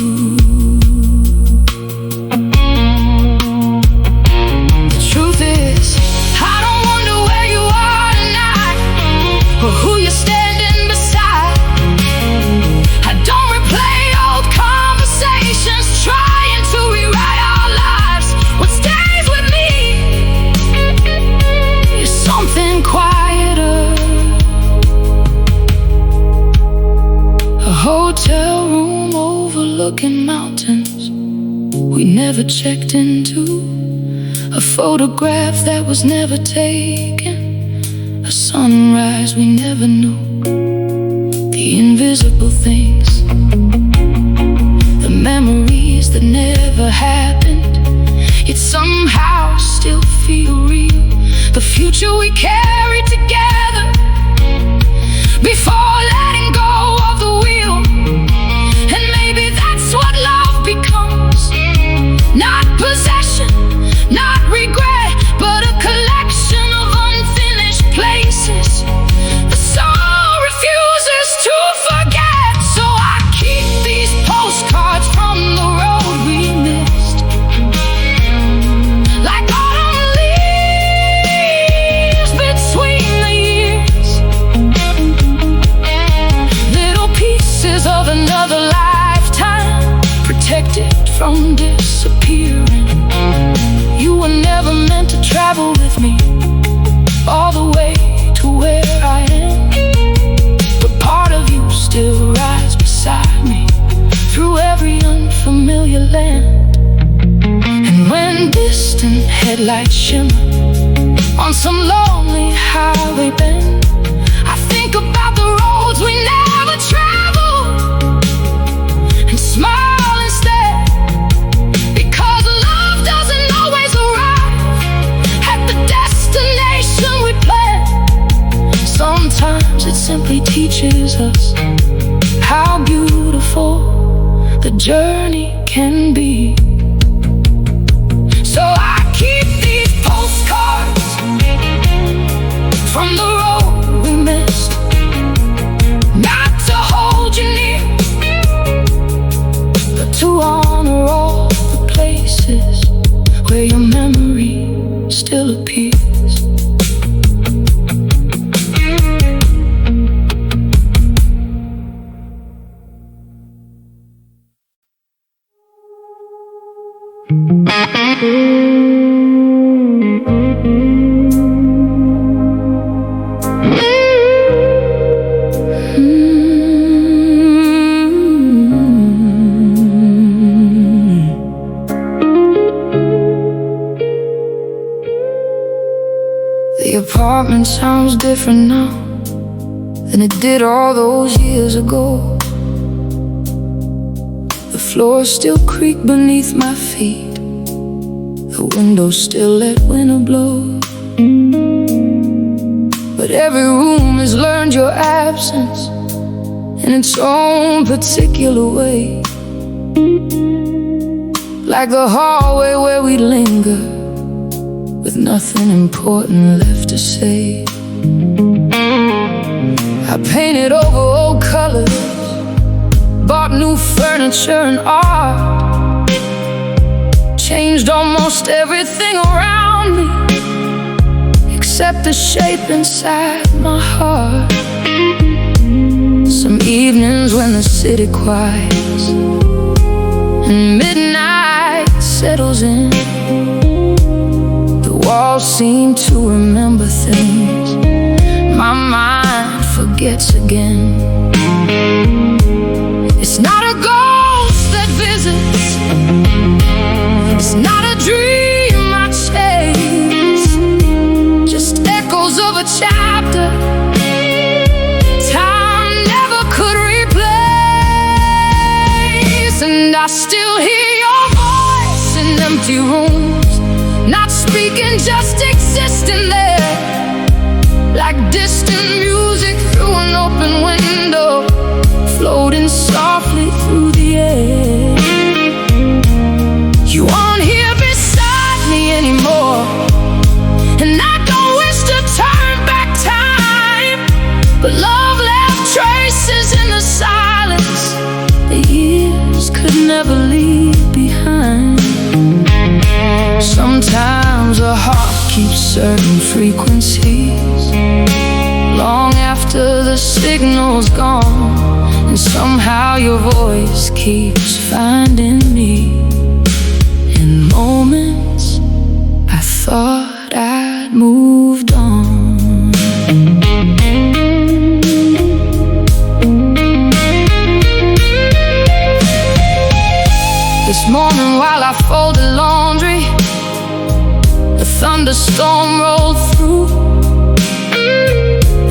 we never checked into, a photograph that was never taken, a sunrise we never knew, the invisible things, the memories that never happened, yet somehow still feel real, the future we carried together before letting go of the wheel. And maybe that's what love becomes, not possession, not regret, but a collection of unfinished places the soul refuses to forget. So I keep these postcards from the road we missed, like autumn leaves between the years, little pieces of another lifetime, protected from disappearing. You were never meant to travel with me all the way to where I am, but part of you still rides beside me through every unfamiliar land. And when distant headlights shimmer on some lonely highway bend, I think about the roads we never traveled and smile instead, because love doesn't always arrive at the destination we plan. Sometimes it simply teaches us how beautiful the journey can be. So I keep these postcards from the road we missed, not to hold you near, but to honor all the places where your memory still appears. The apartment sounds different now than it did all those years ago. The floors still creak beneath my feet, the windows still let winter blow, but every room has learned your absence in its own particular way, like the hallway where we linger with nothing important left to say. I painted over old colors, bought new furniture and art, changed almost everything around me except the shape inside my heart. Some evenings when the city quiets and midnight settles in, the walls seem to remember things my mind forgets again. It's not a ghost that visits, it's not a dream I chase, just echoes of a chapter time never could replace. And I still hear your voice in empty rooms, not speaking, just existing there, like distant music through an open window, floating softly through the air. You aren't here beside me anymore, and I don't wish to turn back time, but love left traces in the silence the years could never leave behind. Sometimes a heart keeps certain frequencies long after the signal's gone, and somehow your voice keeps finding me in moments I thought I'd moved on. This morning while I fall the storm rolled through,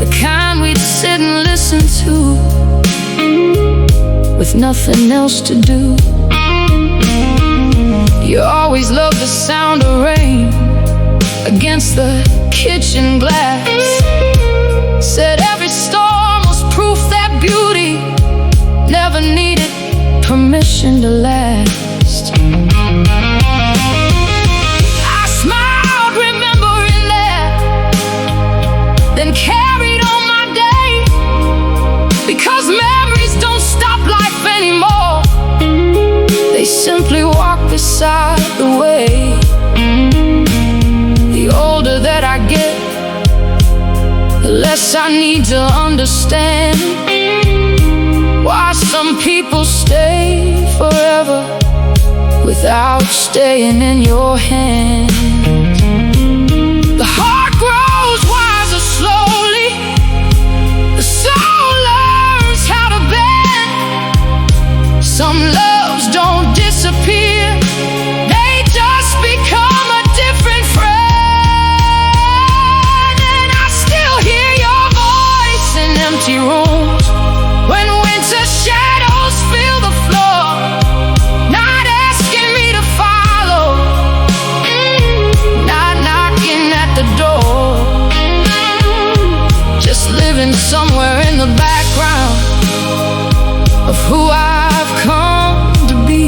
the kind we'd sit and listen to with nothing else to do. You always loved the sound of rain against the kitchen glass. Said every storm was proof that beauty never needed permission to last. I smiled remembering that, then carried on my day, because memories don't stop life anymore. They simply walk beside the way. The older that I get, the less I need to understand why some people stay forever without staying in your hands. The heart grows wiser slowly, the soul learns how to bend. Some loves don't disappear, they just become a different friend. And I still hear your voice in empty rooms when winter shadows fill the floor, not asking me to follow, not knocking at the door, just living somewhere in the background of who I've come to be.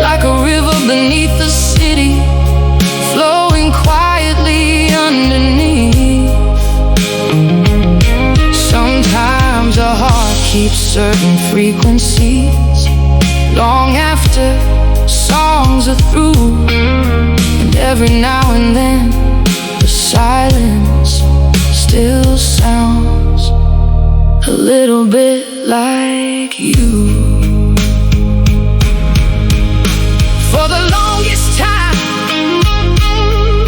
Like a river beneath the city, flowing quietly underneath. Sometimes a heart keeps certain frequencies long after songs are through. And every now and then the silence still sounds a little bit like you. For the longest time,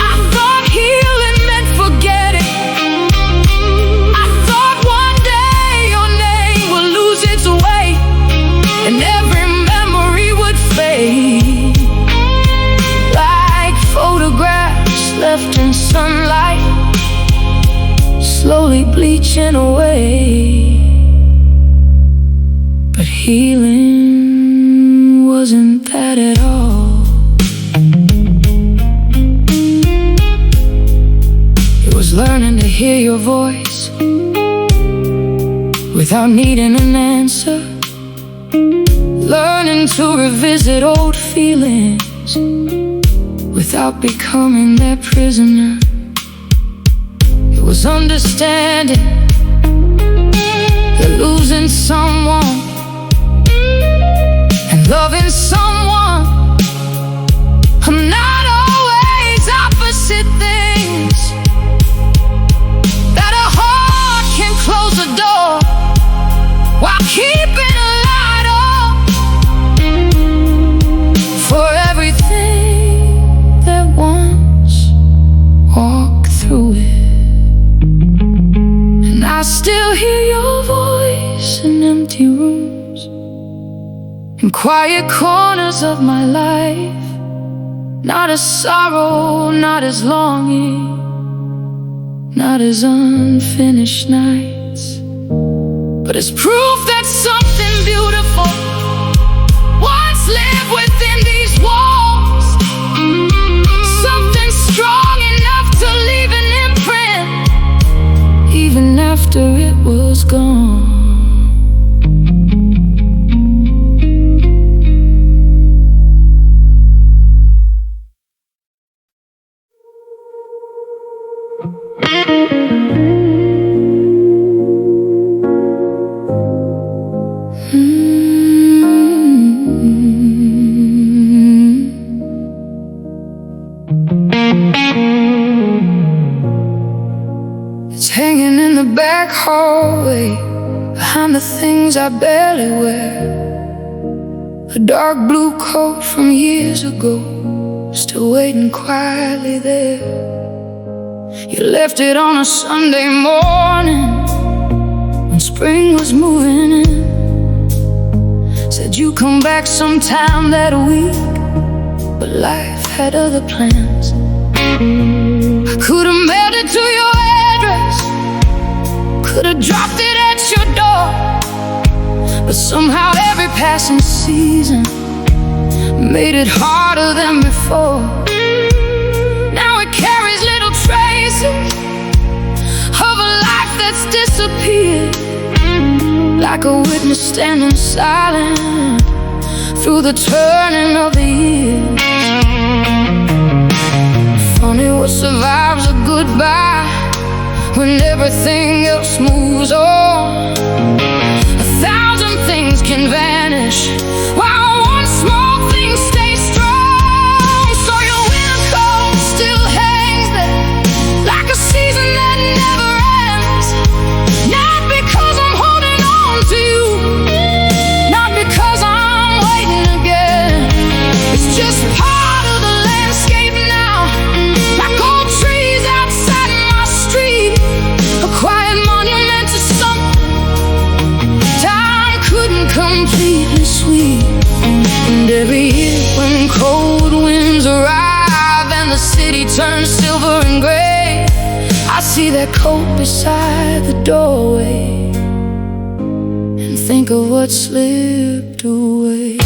I thought healing meant forgetting. I thought one day your name would lose its way, and every memory would fade, like photographs left in sunlight, slowly bleaching away. But healing wasn't that at all. It was learning to hear your voice without needing an answer, learning to revisit old feelings without becoming their prisoner. It was understanding that losing someone and loving someone are not always opposite things, that a heart can close a door while keeping a light on for everything that once walked through it. And I still hear your voice in empty rooms, in quiet corners of my life, not as sorrow, not as longing, not as unfinished nights, but as proof that something beautiful once lived within these walls, something strong enough to leave an imprint even after it was gone. It's hanging in the back hallway, behind the things I barely wear. A dark blue coat from years ago, still waiting quietly there. You left it on a Sunday morning when spring was moving in. Said you'd come back sometime that week, but life had other plans. I could have mailed it to your address, could have dropped it at your door, but somehow every passing season made it harder than before. Now it carries little traces of a life that's disappeared, like a witness standing silent through the turning of the years. Funny what survives a goodbye when everything else moves on. 1,000 things can vanish while one small thing stays strong. So your winter coat still hangs there like a season that never ends. Not because I'm holding on to you, not because I'm waiting again. It's just part of the landscape now, like old trees outside my street, a quiet monument to something time couldn't completely sweep. And every year when cold winds arrive and the city turns silver and gray, I see that coat beside the doorway and think of what slipped away.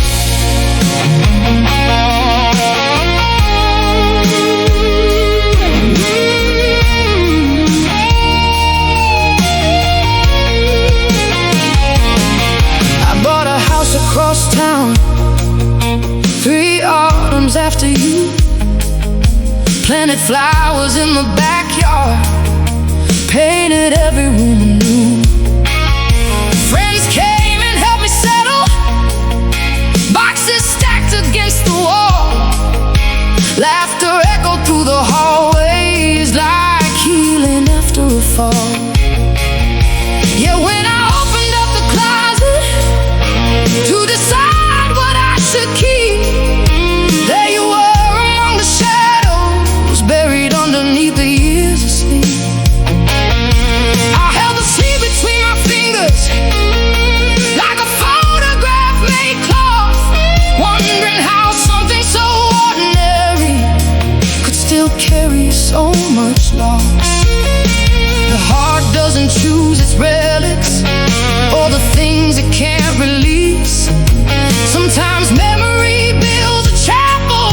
Across town, 3 autumns after you, planted flowers in the backyard, painted every room anew. Friends came and helped me settle, boxes stacked against the wall. Laughter echoed through the hallways like healing after a fall. Yeah, when I opened up the closet to decide what I should keep, there you were among the shadows, buried underneath the years of sleep. I held the sea between my fingers like a photograph made cloth, wondering how something so ordinary could still carry so much loss. The heart doesn't choose its relics or the things it can't release. Sometimes memory builds a chapel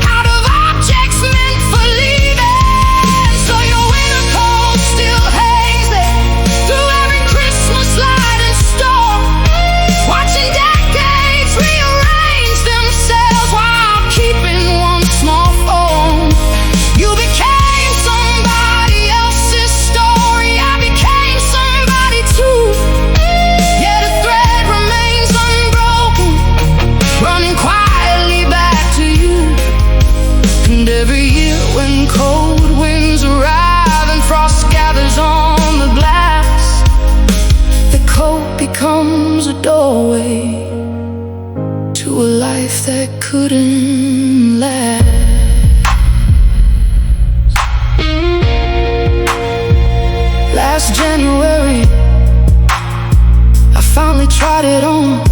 out of objects meant for leaving. So your winter coat still hangs there through every Christmas light and storm, watching decades rearrange themselves while keeping one small form. You became somebody else's story, I became somebody too. Yet a thread remains unbroken, running quietly back to you. And every year when cold winds arrive and frost gathers on the glass, the coat becomes a doorway to a life that couldn't last. Last January, I finally tried it on.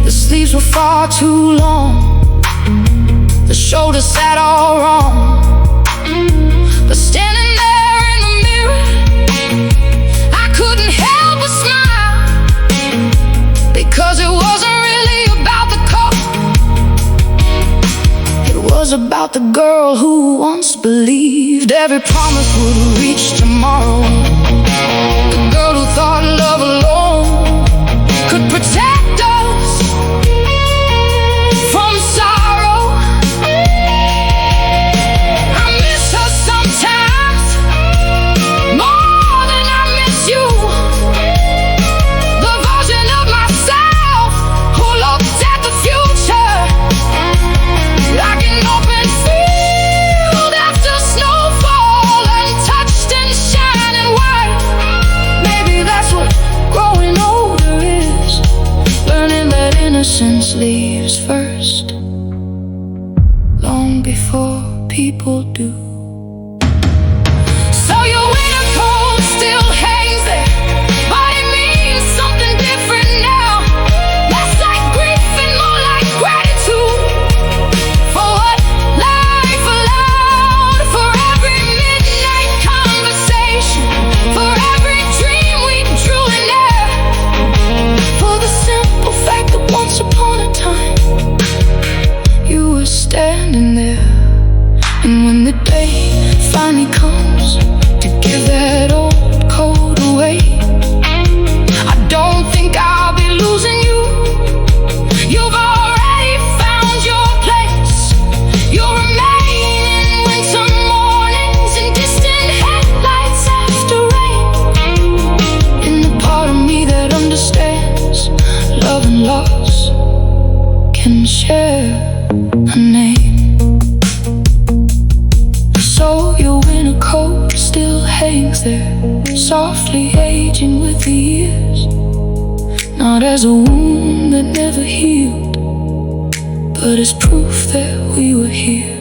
The sleeves were far too long, the shoulders sat all wrong. But standing there in the mirror, I couldn't help but smile, because it wasn't really about the coat, it was about the girl who once believed every promise would reach tomorrow. The girl who thought love alone could protect us from sorrow. I miss her sometimes more than I miss you. The version of myself who looked at the future like an open field after snowfall, untouched and shining white. Maybe that's what growing older is, learning that innocence leaves first, long before people do. So your winter coat still hangs there, but it means something different now. Less like grief and more like gratitude for what life finally comes to give that old coat away. I don't think I'll be losing you. You've already found your place. You're remaining winter mornings and distant headlights after rain. In the part of me that understands love and loss can share a name. So your winter coat still hangs there, softly aging with the years. Not as a wound that never healed, but as proof that we were here.